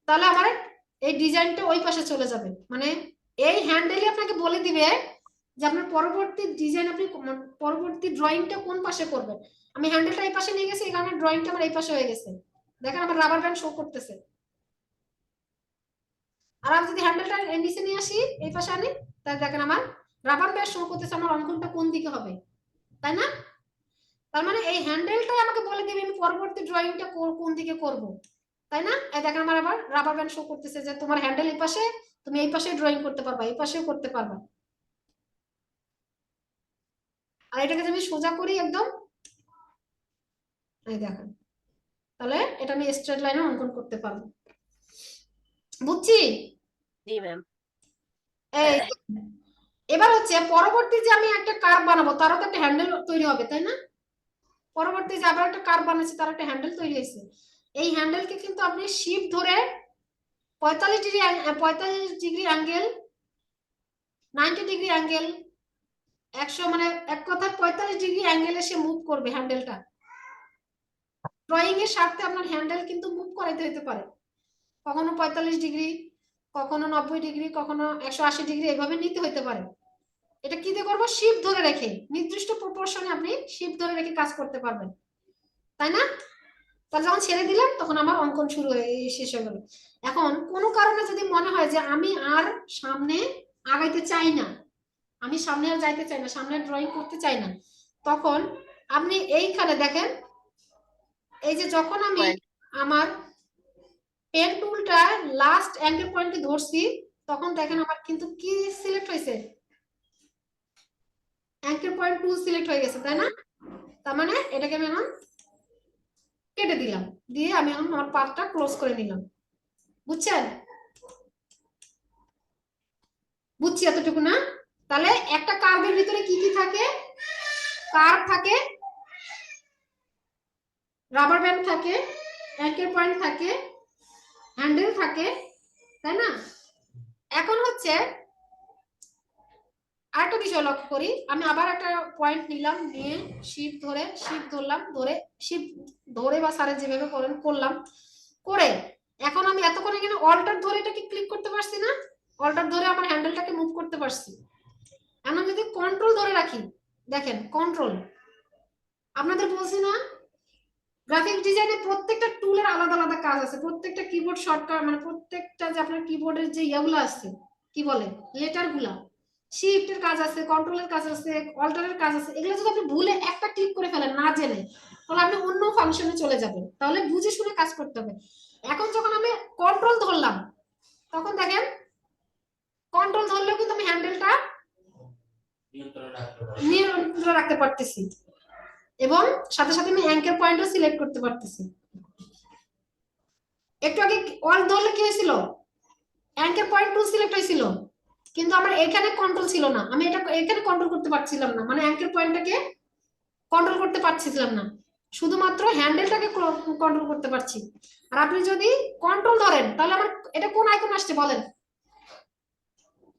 তাহলে আমার এই ডিজাইনটা ওই পাশে চলে যাবে, মানে এই হ্যান্ডেলই আপনাকে বলে দিবে যে আপনার পরবর্তী ডিজাইন, আপনি পরবর্তী ড্রয়িংটা কোন পাশে করবেন। আমি হ্যান্ডেলটা এই পাশে নিয়ে গেছি, এই কারণে ড্রয়িংটা আমার এই পাশে হয়ে গেছে, দেখেন আমার রাবার ব্যান্ড শো করতেছে। আর আমি যদি হ্যান্ডেলটা নিচে নিয়ে আসি, এই পাশে আনি, তাহলে দেখেন আমার রাবার ব্যান্ড শো করতেছে আমার অঙ্কনটা কোন দিকে হবে, তাই না? তার মানে এই হ্যান্ডেলটাই আমাকে বলে দিবে আমি পরবর্তী ড্রয়িংটা কোন দিকে করব, তাই না? এই দেখেন আমার আবার রাবার ব্যান্ড শো করতেছে যে তোমার হ্যান্ডেল এই পাশে, তুমি এই পাশে ড্রয়িং করতে পারবা, এই পাশেও করতে পারবা। আর এটাকে যদি আমি সোজা করি একদম, এই দেখেন, তাহলে এটা আমি স্ট্রেট লাইনে অঙ্কন করতে পারবো, বুঝছি? জি ম্যাম। এই এবার হচ্ছে পরবর্তী যে আমি একটা কার্ভ বানাবো, তারও তো একটা হ্যান্ডেল তৈরি হবে, তাই না? পরবর্তী যে আবার একটা কার্ভ বানাচ্ছি, তার একটা হ্যান্ডেল তৈরি হয়েছে। এই হ্যান্ডেলকে কিন্তু আপনি শিফট ধরে 45 ডিগ্রি অ্যাঙ্গেল, 90 ডিগ্রি অ্যাঙ্গেল, 100, মানে এক কথায় 45 ডিগ্রি অ্যাঙ্গেলে সে মুভ করবে হ্যান্ডেলটা। ড্রয়িং এর স্বার্থে আপনার হ্যান্ডেল কিন্তু মুভ করাইতে হতে পারে, কখনো 45 ডিগ্রি, কখনো 90 ডিগ্রি, কখনো 180 ডিগ্রি, এভাবে নিতে হতে পারে। এটা কি দিয়ে করবো? শিফট ধরে রেখে, নির্দিষ্ট প্রপোর্শনে আপনি শিফট ধরে রেখে কাজ করতে পারবেন, তাই না? তাহলে যখন ছেড়ে দিলাম তখন আমার অঙ্কন শুরু হয়ে শেষ হয়ে গেল। এখন কোনো কারণে যদি মনে হয় যে আমি আর সামনে আগাইতে চাই না, আমি সামনে আর যাইতে চাই না, সামনে ড্রয়িং করতে চাই না, তখন আপনি এইখানে দেখেন, এই যে যখন আমি Point. আমার পেন টুলটা লাস্ট অ্যাঙ্গেল পয়েন্টে ধরছি, তখন দেখেন আমার কিন্তু কি সিলেক্ট হয়েছে, অ্যাঙ্গেল পয়েন্ট টুল সিলেক্ট হয়ে গেছে, তাই না? তার মানে এটাকে আমি এখন কেটে দিলাম, দিয়ে আমি এখন আমার পার্টটা ক্লোজ করে নিলাম। বুঝছেন? বুঝছি এতটুকু না? তাহলে একটা কার্ভের ভিতরে কি কি থাকে? কার্ভ থাকে, রাবার ব্যান্ড থাকে, অ্যাঙ্কেল পয়েন্ট থাকে, হ্যান্ডেল থাকে, তাই না? এখন হচ্ছে আরেকটা বিষয় লক্ষ্য করি, আমি আবার একটা পয়েন্ট নিলাম, নিয়ে শিফট ধরলাম, ধরে শিফট ধরে বা স্যারে যেভাবে করেন করলাম, করে এখন আমি এতক্ষণ এখানে অল্টার ধরে এটাকে ক্লিক করতে পারছি না? অল্টার ধরে আমার হ্যান্ডেলটাকে মুভ করতে পারছি। এখন যদি কন্ট্রোল ধরে রাখি, দেখেন কন্ট্রোল, আপনাদের বলছি না গ্রাফিক ডিজাইনে প্রত্যেকটা টুলের আলাদা আলাদা কাজ আছে, প্রত্যেকটা কিবোর্ড শর্টকাট মানে প্রত্যেকটা যে আপনার কিবোর্ডের যে ইয়াগুলো আছে, কি বলে, লেটার গুলা, শিফটের কাজ আছে, কন্ট্রোলের কাজ আছে, অল্টারের কাজ আছে, এগুলো যদি আপনি ভুলে একটা ক্লিক করে ফেলেন না জেনে, তাহলে আপনি অন্য ফাংশনে চলে যাবেন। তাহলে বুঝে শুনে কাজ করতে হবে। এখন যখন আমি কন্ট্রোল ধরলাম, তখন দেখেন কন্ট্রোল ধরলেও কিন্তু আমি হ্যান্ডেলটা নিয়ন্ত্রণে রাখতে পারতেছি, এবং সাথে সাথে আমি অ্যাঙ্কেল পয়েন্টও সিলেক্ট করতে পারতেছি। একটু আগে অল ধরলে কি হয়েছিল? অ্যাঙ্কেল পয়েন্ট টু সিলেক্ট হয়েছিল, কিন্তু আমার এখানে কন্ট্রোল ছিল না, আমি এটা এখানে কন্ট্রোল করতে পারছিলাম না, মানে অ্যাঙ্কেল পয়েন্টটাকে কন্ট্রোল করতে পারছিলাম না, শুধুমাত্র হ্যান্ডেলটাকে কন্ট্রোল করতে পারছি। আর আপনি যদি কন্ট্রোল ধরেন, তাহলে আমার এটা কোন আইকন আসছে বলেন?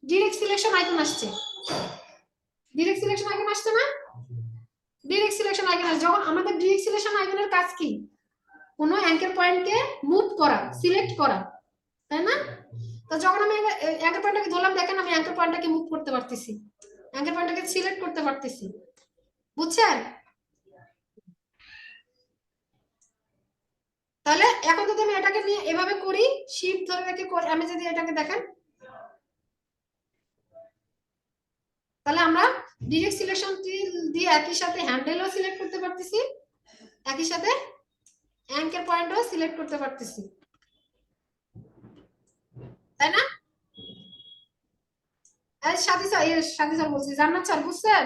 ডিরেক্ট সিলেকশন আইকন আসছে, ডিরেক্ট সিলেকশন আইকন আসছে না? ডিরেক্ট সিলেকশন আইকন আসছে। যখন আমাদের ডিরেক্ট সিলেকশন আইকনের কাজ কি? কোনো অ্যাঙ্কেল পয়েন্টকে মুভ করা, সিলেক্ট করা, তাই না? তো যখন আমি অ্যাঙ্কেল পয়েন্টটাকে ধরলাম, দেখেন আমি অ্যাঙ্কেল পয়েন্টটাকে মুভ করতে পারতেছি, অ্যাঙ্কেল পয়েন্টটাকে সিলেক্ট করতে পারতেছি। বুঝছেন? তাহলে এখন যদি আমি এটাকে নিয়ে এভাবে করি, শিফট ধরে রেখে করি, আমি যদি এটাকে দেখেন, তাহলে আমরা ডিরেক্ট সিলেকশন দিয়ে একই সাথে হ্যান্ডেলও সিলেক্ট করতে পারতেছি, একই সাথে অ্যাঙ্কেল পয়েন্টও সিলেক্ট করতে পারতেছি, তাই না? সাথী স্যার বলছি, জান্নাত স্যার, বুঝছেন?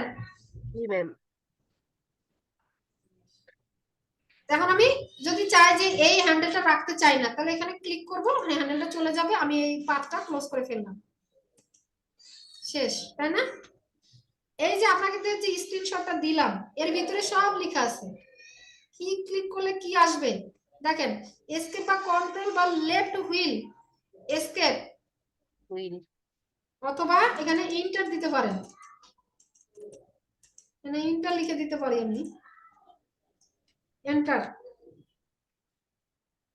জি ম্যাম। এখন আমি যদি চাই যে এই হ্যান্ডেলটা রাখতে চাই না, তাহলে এখানে ক্লিক করবো, হ্যান্ডেলটা চলে যাবে, আমি এই পাথটা ক্লোজ করে ফেললাম, শেষ, তাই না? এই যে আপনাকে যে স্ক্রিনশটটা দিলাম, এর ভিতরে সব লেখা আছে, কি ক্লিক করলে কি আসবে দেখেন, এসকেপ বা কন্ট্রোল বা লেফট হুইল এসকেপ, হুইল। অথবা এখানে ইন্টার দিতে পারেন, এখানে ইন্টার লিখে দিতে পারি আমি, এন্টার,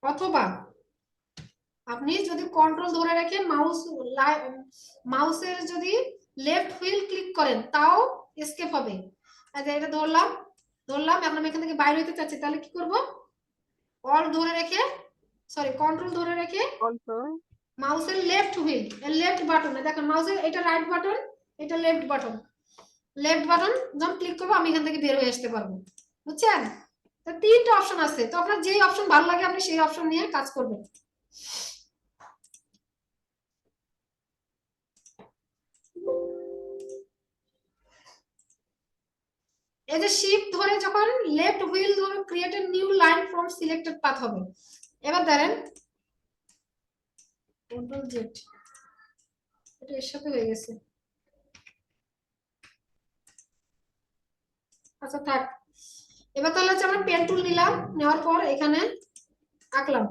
অথবা আপনি যদি কন্ট্রোল ধরে রেখে মাউসের যদি লেফট হুইল ক্লিক করেন, তাও এসকেপ হবে। এটা ধরলাম, এখন আমি এখান থেকে বাইরে হইতে চাচ্ছি, তাহলে কি করব? অল ধরে রেখে, সরি কন্ট্রোল ধরে রেখে কন্ট্রোল। মাউসের লেফট হুইল, লেফট বাটনে দেখেন, মাউসের এটা রাইট বাটন, এটা লেফট বাটন, যখন ক্লিক করবো আমি এখান থেকে বের হয়ে আসতে পারবো। বুঝছেন? তো তিনটা অপশন আছে, তো আপনার যেই অপশন ভালো লাগে আপনি সেই অপশন নিয়ে কাজ করবেন। এই যে শিফট ধরে যখন লেফট হুইল ধরে create a new line from selected path হবে। এবার ধরেন কন্ট্রোল জেড, এটা এর সাথে হয়ে গেছে, আচ্ছা থাক। এবার তাহলে হচ্ছে আমরা পেন টুল নিলাম, নেওয়ার পর এখানে আঁকলাম,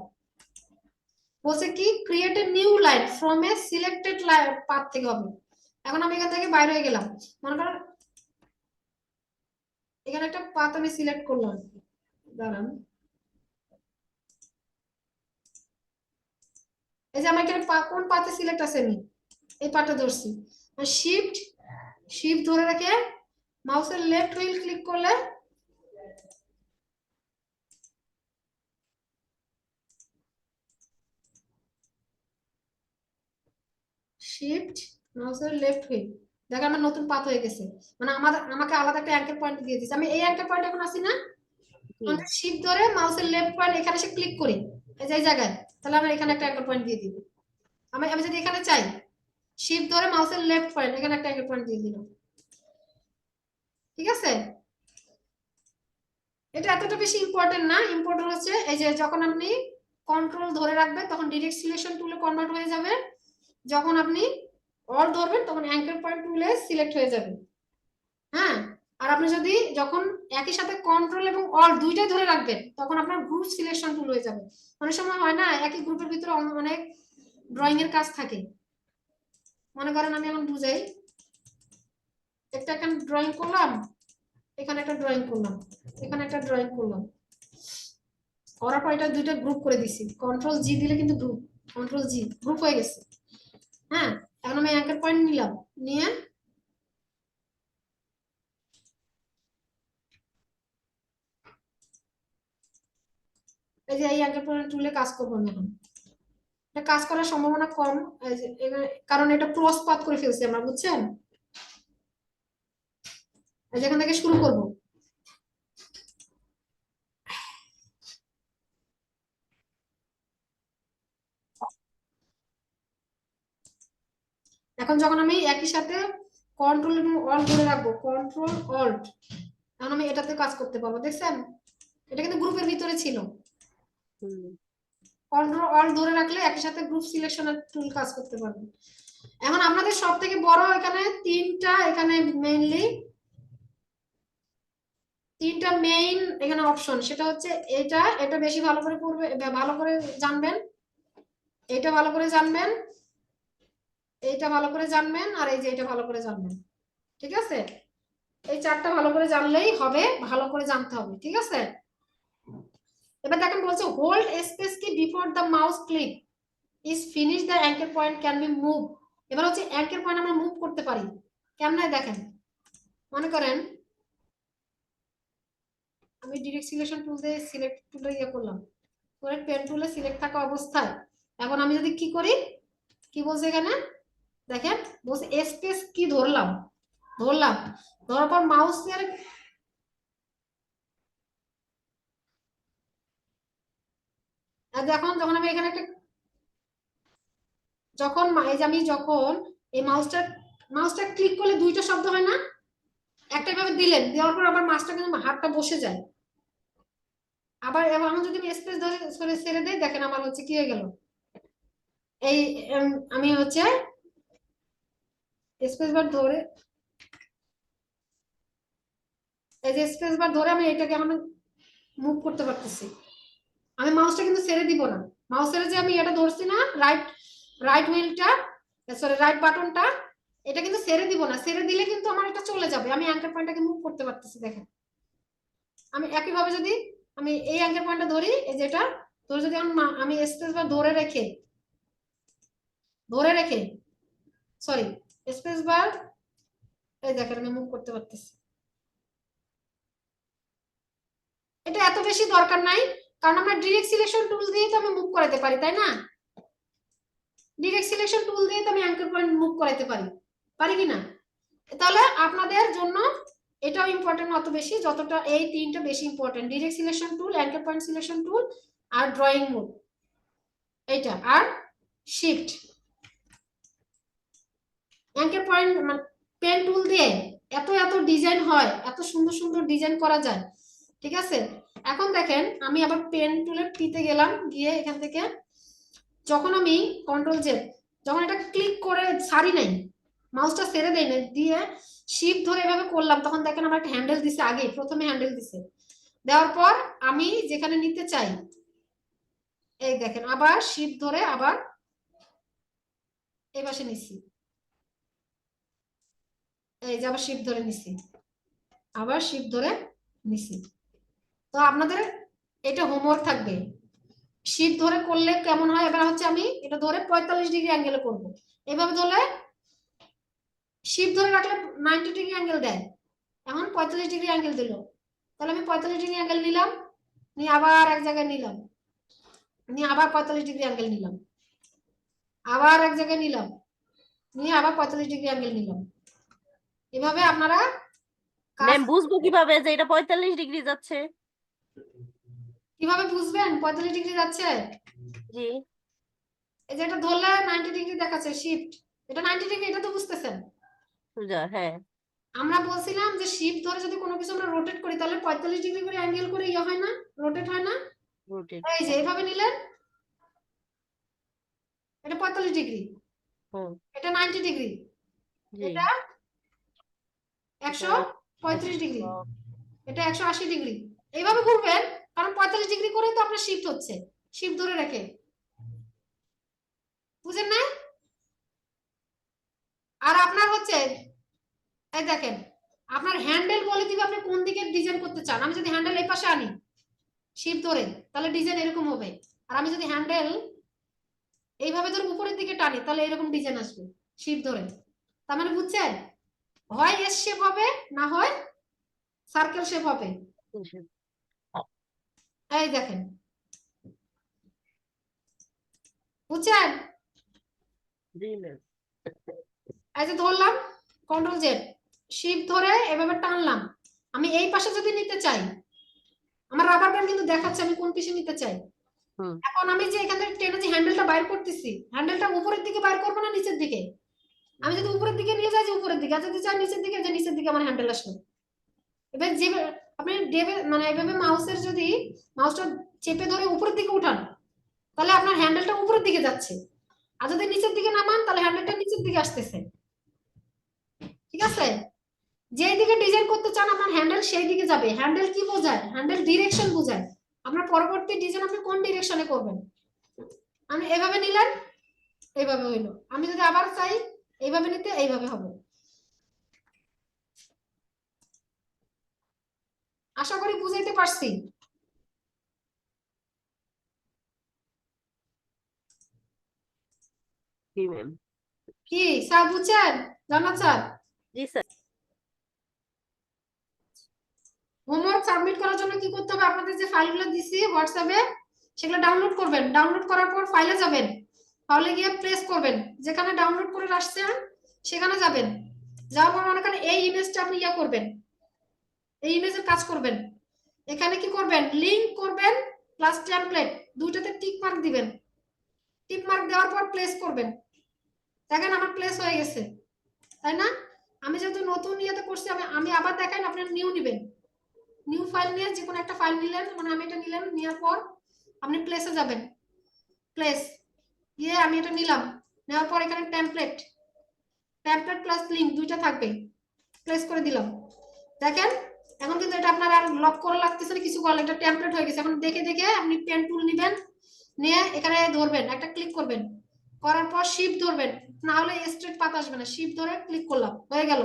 বলছে কি create a new line from a selected path থেকে হবে। এখন আমি এখান থেকে বাইরে হয়ে গেলাম, মনে করেন এখানে একটা পাথ আমি সিলেক্ট করলাম, দাঁড়ান, এই যে আমার এখানে কোন পাথে সিলেক্ট আছে, আমি এই পাথটা ধরছি, শিফট শিফট ধরে রেখে মাউসের লেফট হুইল ক্লিক করলে শিফট মাউসের লেফট হুইল, দেখো আমার নতুন পাথ হয়ে গেছে, মানে আমাকে আলাদা একটা অ্যাঙ্কেল পয়েন্ট দিয়ে দিয়েছে। আমি এই অ্যাঙ্কেল পয়েন্ট এখন আসি না, জি আমরা শিফট ধরে মাউসের লেফট পয়েন্ট এখানে এসে ক্লিক করি এই যে এই জায়গায়, তাহলে আমরা এখানে একটা অ্যাঙ্কেল পয়েন্ট দিয়ে দিই। আমি যদি এখানে চাই শিফট ধরে মাউসের লেফট পয়েন্ট এখানে একটা অ্যাঙ্কেল পয়েন্ট দিয়ে দিলাম, ঠিক আছে। এটা এতটা বেশি ইম্পর্টেন্ট না, ইম্পর্টেন্ট হচ্ছে এই যে যখন আপনি কন্ট্রোল ধরে রাখবেন তখন ডিরেক্ট সিলেকশন টুলে কনভার্ট হয়ে যাবে, যখন আপনি অল ধরবেন তখন অ্যাঙ্কেল পয়েন্ট টুলে সিলেক্ট হয়ে যাবে। হ্যাঁ, আর আপনি যদি যখন একই সাথে কন্ট্রোল এবং অল দুইটাই ধরে রাখবেন তখন আপনার গ্রুপ সিলেকশন টুল হয়ে যাবে। অনেক সময় হয় না একই গ্রুপের ভিতরে অনেক ড্রয়িং এর কাজ থাকে, মনে করেন আমি এখন বুঝাই, একটা এখানে ড্রয়িং করলাম, এখানে একটা ড্রয়িং করলাম, এখানে একটা ড্রয়িং করলাম, করার পর এটা দুইটা গ্রুপ করে দিছি, কন্ট্রোল জি দিলে কিন্তু গ্রুপ, কন্ট্রোল জি গ্রুপ হয়ে গেছে। হ্যাঁ, এখন আমি অ্যাঙ্কার পয়েন্ট নিলাম, নিয়ে এই যে এই অ্যাঙ্কার পয়েন্ট টুলে কাজ করবো আমি এখন। এটা কাজ করার সম্ভাবনা কম, কারণ এটা ক্রস পাথ করে ফেলছি আমরা, বুঝছেন। যেখান থেকে শুরু করব, এখন যখন আমি একই সাথে কন্ট্রোল এবং অল্ট ধরে রাখবো, কন্ট্রোল অল্ট, এখন আমি এটাতে কাজ করতে পারবো, দেখছেন এটা কিন্তু গ্রুপের ভিতরে ছিল। কন্ট্রোল অল্ট ধরে রাখলে একই সাথে গ্রুপ সিলেকশনের টুল কাজ করতে পারবেন। এখন আপনাদের সব থেকে বড় এখানে এখানে মেইনলি তিনটা মেইন এখানে অপশন, সেটা হচ্ছে এটা বেশি ভালো করে পড়বে, ভালো করে জানবেন, এটা ভালো করে জানবেন, এইটা ভালো করে জানবেন, আর এই যে এটা ভালো করে জানবেন, ঠিক আছে। এই চারটা ভালো করে জানলেই হবে, ভালো করে জানতে হবে, ঠিক আছে। এবার দেখেন বলছে hold space key before the mouse click is finish the anchor point can be move. এবার হচ্ছে অ্যাঙ্কেল পয়েন্ট আমরা মুভ করতে পারি কেমনে, দেখেন মনে করেন আমি ডিরেক্ট সিলেকশন টুল দিয়ে সিলেক্ট টুলে ইয়ে করলাম, করে পেন টুলে সিলেক্ট থাকা অবস্থায় এখন আমি যদি কি করি, কি বলছে এখানে দেখেন, বলছে স্পেস কি ধরলাম, ধরার পর মাউস এর দেখুন যখন আমি এখানে একটা যখন এই যে আমি যখন এই মাউসটা ক্লিক করলে দুইটা শব্দ হয় না, একটা ভাবে দিলেন, দেওয়ার পর আবার মাউসটা কিন্তু হাতটা বসে যায়, আবার এখন যদি আমি স্পেস ধরে ছেড়ে দেই, দেখেন আমার হচ্ছে কি হয়ে গেল, এই আমি হচ্ছে স্পেস বার ধরে এই যে স্পেস বার ধরে আমি এটাকে এখন মুভ করতে পারতেছি। আমি মাউসটা কিন্তু ছেড়ে দিব না, মাউসের যে আমি এটা ধরছি না রাইট হুইলটা, সরি রাইট বাটনটা, এটা কিন্তু ছেড়ে দিব না, ছেড়ে দিলে কিন্তু আমার এটা চলে যাবে, আমি অ্যাঙ্কার পয়েন্টটাকে মুভ করতে পারতেছি। দেখেন আমি একই ভাবে যদি আমি এই অ্যাঙ্কার পয়েন্টটা ধরি, এই যেটা ধরে যদি আমি স্পেস বার ধরে রেখে সরি স্পেস বার, এই দেখেন আমি মুভ করতে পারতেছি। এটা এত বেশি দরকার নাই, কারণ আমরা ডিরেক্ট সিলেকশন টুল দিয়ে তো আমি মুভ করাতে পারি, তাই না। ডিরেক্ট সিলেকশন টুল দিয়ে তো আমি অ্যাঙ্কার পয়েন্ট মুভ করাতে পারি কি না। তাহলে আপনাদের জন্য এটাও ইম্পর্টেন্ট অত বেশি যতটা এই তিনটা বেশি important, direct selection tool, anchor point selection tool, আর ড্রয়িং মোড, এইটা আর shift. Anchor point pen tool দিয়ে এত ডিজাইন হয়, এত সুন্দর সুন্দর ডিজাইন করা যায়, ঠিক আছে। এখন দেখেন আমি আবার পেন টুলের পিতে গেলাম, গিয়ে এখান থেকে যখন আমি কন্ট্রোল জেড যখন এটা ক্লিক করে ছাড়ি নাই, মাউসটা ছেড়ে দেই না, দিয়ে শিফট ধরে এভাবে করলাম, তখন দেখেন আমার একটা হ্যান্ডেল দিছে, আগে প্রথমে হ্যান্ডেল দিছে, দেওয়ার পর আমি যেখানে নিতে চাই এই দেখেন আবার শিফট ধরে আবার এই পাশে নিছি, এই যে আবার শিফট ধরে নিছি, আবার শিফট ধরে নিছি। তো আপনাদের এটা হোমওয়ার্ক থাকবে, শিফট ধরে করলে কেমন হয়। এবার হচ্ছে আমি এটা ধরে 45 ডিগ্রি অ্যাঙ্গেলে করব, এভাবে ধরলে শিফট ধরে রাখলে 90 ডিগ্রি অ্যাঙ্গেল দেয়। এখন 45 ডিগ্রি অ্যাঙ্গেল দিল, তাহলে আমি 45 ডিগ্রি অ্যাঙ্গেল নিলাম, নিয়ে আবার এক জায়গায় নিলাম, নিয়ে আবার 45 ডিগ্রি অ্যাঙ্গেল নিলাম, আবার এক জায়গায় নিলাম, নিয়ে আবার 45 ডিগ্রি অ্যাঙ্গেল নিলাম। এভাবে আপনারা ম্যাম বুঝবো কিভাবে যে এটা 45 ডিগ্রি যাচ্ছে? কিভাবে বুঝবেন 45 ডিগ্রি যাচ্ছে? জি এই যে এটা ধরলে 90 ডিগ্রি দেখাচ্ছে শিফট, এটা 90 ডিগ্রি, এটা তো বুঝতেছেন। সোজা, হ্যাঁ। আমরা বলছিলাম যে শিফট ধরে যদি কোনো কিছু আমরা রোটেট করি তাহলে 45 ডিগ্রি করে অ্যাঙ্গেল করে ইয়ে হয় না, রোটেট হয় না। রোটেট। এই যে এইভাবে নিলেন, এটা 45 ডিগ্রি, হুম এটা 90 ডিগ্রি, জি এটা 135 ডিগ্রি, এটা 180 ডিগ্রি। এইভাবে ঘুরবেন, কারণ 45 ডিগ্রি করেই তো আপনার শিফট হচ্ছে, শিফট ধরে রেখে। বুঝেন না? আর আপনার হচ্ছে এই দেখেন, আপনার হ্যান্ডেল বলে দিবে আপনি কোন দিকে ডিজাইন করতে চান। আমি যদি হ্যান্ডেল এই পাশে আনি শিফট ধরে, তাহলে ডিজাইন এরকম হবে। আর আমি যদি হ্যান্ডেল এইভাবে ধরে উপরের দিকে টানি, তাহলে এরকম ডিজাইন আসবে শিফট ধরে। তার মানে বুঝছেন, হয় এস শেপ হবে, না হয় সার্কেল শেপ হবে। এই দেখেন, বুঝছেন? জি ম্যাম। এই যে ধরলাম, কন্ট্রোল জেড, শিফট ধরে এভাবে টানলাম। আমি এই পাশে যদি নিতে চাই, আমার রাবার ব্যান্ড কিন্তু দেখাচ্ছে আমি কোন পিসে নিতে চাই। হুম এখন আমি যে এখান থেকে টেনে যে হ্যান্ডেলটা বাইর করতেছি, হ্যান্ডেলটা উপরের দিকে বাইর করবো না নিচের দিকে? আমি যদি উপরের দিকে নিয়ে যাই যে উপরের দিকে, আর যদি চাই নিচের দিকে, যে নিচের দিকে আমার হ্যান্ডেল আসলো। এবার যে আপনি মানে এভাবে মাউসের যদি মাউসটা চেপে ধরে উপরের দিকে উঠান, তাহলে আপনার হ্যান্ডেলটা উপরের দিকে যাচ্ছে। আর যদি নিচের দিকে নামান, তাহলে হ্যান্ডেলটা নিচের দিকে আসতেছে। ঠিক আছে? যেই দিকে ডিজাইন করতে চান আপনার হ্যান্ডেল সেই দিকে যাবে। হ্যান্ডেল কি বোঝায়? হ্যান্ডেল ডিরেকশন বোঝায়। আপনার পরবর্তী ডিজাইন আপনি কোন ডিরেকশনে করবেন। আমি এভাবে নিলেন, এইভাবে হইলো। আমি যদি আবার চাই এইভাবে নিতে, এইভাবে হবে। আশা করি বুঝাইতে পারছি। জি ম্যাম। কি স্যার বুঝছেন? জান্নাত স্যার, জি স্যার। হোমওয়ার্ক সাবমিট করার জন্য কি করতে হবে? আপনাদের যে ফাইলগুলো দিছি হোয়াটসঅ্যাপে, সেগুলো ডাউনলোড করবেন। ডাউনলোড করার পর ফাইলে যাবেন, ফাইলে গিয়ে প্রেস করবেন, যেখানে ডাউনলোড করে আসছেন সেখানে যাবেন। যাওয়ার পর মনে করেন এই ইমেজটা আপনি ইয়া করবেন, এই ইমেজের কাজ করবেন। এখানে কি করবেন? লিংক করবেন প্লাস টেমপ্লেট, দুইটাতে টিক মার্ক দিবেন। টিক মার্ক দেওয়ার পর প্লেস করবেন। দেখেন আমার প্লেস হয়ে গেছে, তাই না? আমি যেহেতু নতুন ইয়েতে করছি, আমি আবার দেখেন, আপনি নিউ নেবেন। নিউ ফাইল নিয়ে যে কোনো একটা ফাইল নিলেন, মানে আমি এটা নিলাম, নেওয়ার পর আপনি প্লেসে যাবেন, প্লেস ইয়ে আমি এটা নিলাম, নেওয়ার পর এখানে টেমপ্লেট, টেমপ্লেট প্লাস লিংক দুইটা থাকবে, প্লেস করে দিলাম। দেখেন এখন কিন্তু এটা আপনার আর লক করা লাগতেছে না, কিছু করা, এটা টেমপ্লেট হয়ে গেছে। এখন দেখে দেখে আপনি পেন টুল নেবেন, নিয়ে এখানে ধরবেন, একটা ক্লিক করবেন, করার পর শিফট ধরবেন, না হলে স্ট্রেট পাত আসবে না। শিফট ধরে ক্লিক করলাম, হয়ে গেল,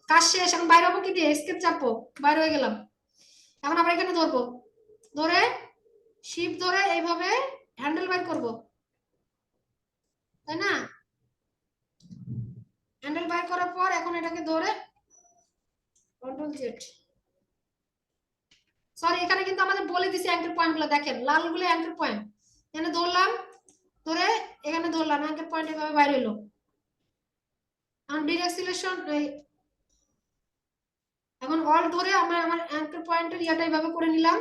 কাজ শেষ। এখন বাইরে হবো কি দিয়ে? এসকেপ চাপবো, বাইরে হয়ে গেলাম। এখন আমরা এখানে ধরবো, ধরে শিফট ধরে এইভাবে হ্যান্ডেল বাইর করব, তাই না? হ্যান্ডেল বাইর করার পর এখন এটাকে ধরে কন্ট্রোল জেড, সরি এখানে কিন্তু আমাদের বলে দিছি অ্যাঙ্কেল পয়েন্ট গুলো, দেখেন লাল গুলো অ্যাঙ্কেল পয়েন্ট। এখানে ধরলাম, ধরে এখানে ধরলাম, অ্যাঙ্কেল পয়েন্ট এভাবে বাইরে হলো। এখন ডিরেক্ট সিলেকশন, এখন অল ধরে আমরা আমার অ্যাঙ্কেল পয়েন্টের ইয়াটা এইভাবে করে নিলাম।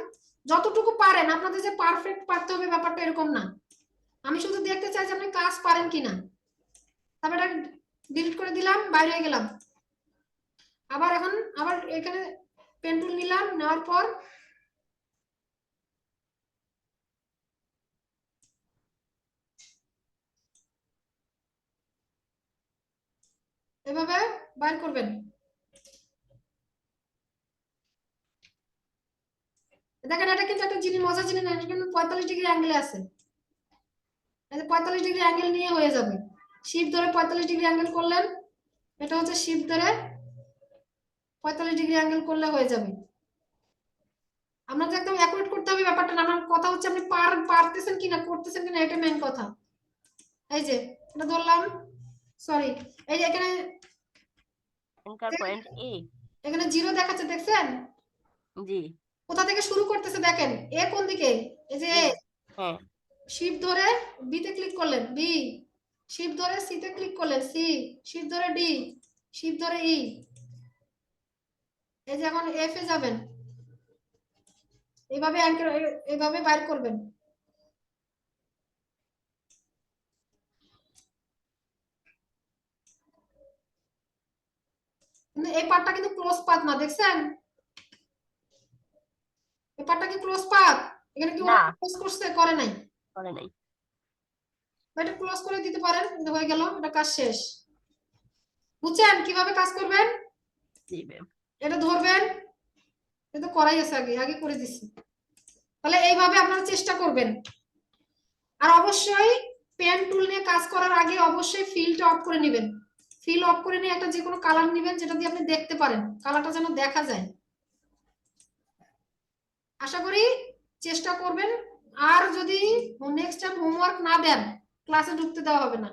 যতটুকু পারেন, আপনাদের যে পারফেক্ট পারতে হবে ব্যাপারটা এরকম না। আমি শুধু দেখতে চাই যে আপনি কাজ পারেন কিনা। তারপর এটা ডিলিট করে দিলাম, বাইরে হয়ে গেলাম। আবার এখন আবার এখানে পেন টুল নিলাম, নেওয়ার পর এভাবে বাইর করবেন। দেখেন এটা কিন্তু একটা জিনিস, মজার জিনিস, এটা কিন্তু 45 ডিগ্রি অ্যাঙ্গেলে আছে। 45 ডিগ্রি অ্যাঙ্গেল নিয়ে হয়ে যাবে। শিফট ধরে 45 ডিগ্রি অ্যাঙ্গেল করলেন, এটা হচ্ছে শিফট ধরে 45 ডিগ্রি অ্যাঙ্গেল করলে হয়ে যাবে। আপনাকে একদম অ্যাকুরেট করতে হবে ব্যাপারটা না। আমার কথা হচ্ছে আপনি পারতেছেন কিনা, করতেছেন কিনা, এটা মেইন কথা। এই যে এটা ধরলাম, সরি এই যে এখানে অ্যাঙ্কার পয়েন্ট এ। এখানে 0 দেখাচ্ছে দেখছেন? জি। কোথা থেকে শুরু করতেছে দেখেন, এ কোন দিকে, এই যে এ, হ্যাঁ। শিফট ধরে বি তে ক্লিক করলেন, বি, শিফট ধরে সি তে ক্লিক করলেন, সি, শিফট ধরে ডি, শিফট ধরে ই, এই যে এখন এফ এ যাবেন, এইভাবে এইভাবে বাইর করবেন। কিন্তু এই পার্টটা কিন্তু ক্লোজ পাথ না, দেখছেন? এই পার্টটা কি ক্লোজ পাথ? এখানে কি না, ওরা ক্লোজ করছে, করে নাই? করে নাই। এটা ক্লোজ করে দিতে পারেন, এটা হয়ে গেল, এটা কাজ শেষ। বুঝছেন কিভাবে কাজ করবেন? জি ম্যাম। এটা ধরবেন, এটা করাই আছে, আগে আগে করে দিছি। তাহলে এইভাবে আপনারা চেষ্টা করবেন। আর অবশ্যই পেন টুল নিয়ে কাজ করার আগে অবশ্যই ফিলটা অফ করে নেবেন। ফিল অফ করে নিয়ে একটা যে কোনো কালার নেবেন যেটা দিয়ে আপনি দেখতে পারেন, কালারটা যেন দেখা যায়। আশা করি চেষ্টা করবেন। আর যদি নেক্সট টাইম হোমওয়ার্ক না দেন, ক্লাসে ঢুকতে দেওয়া হবে না।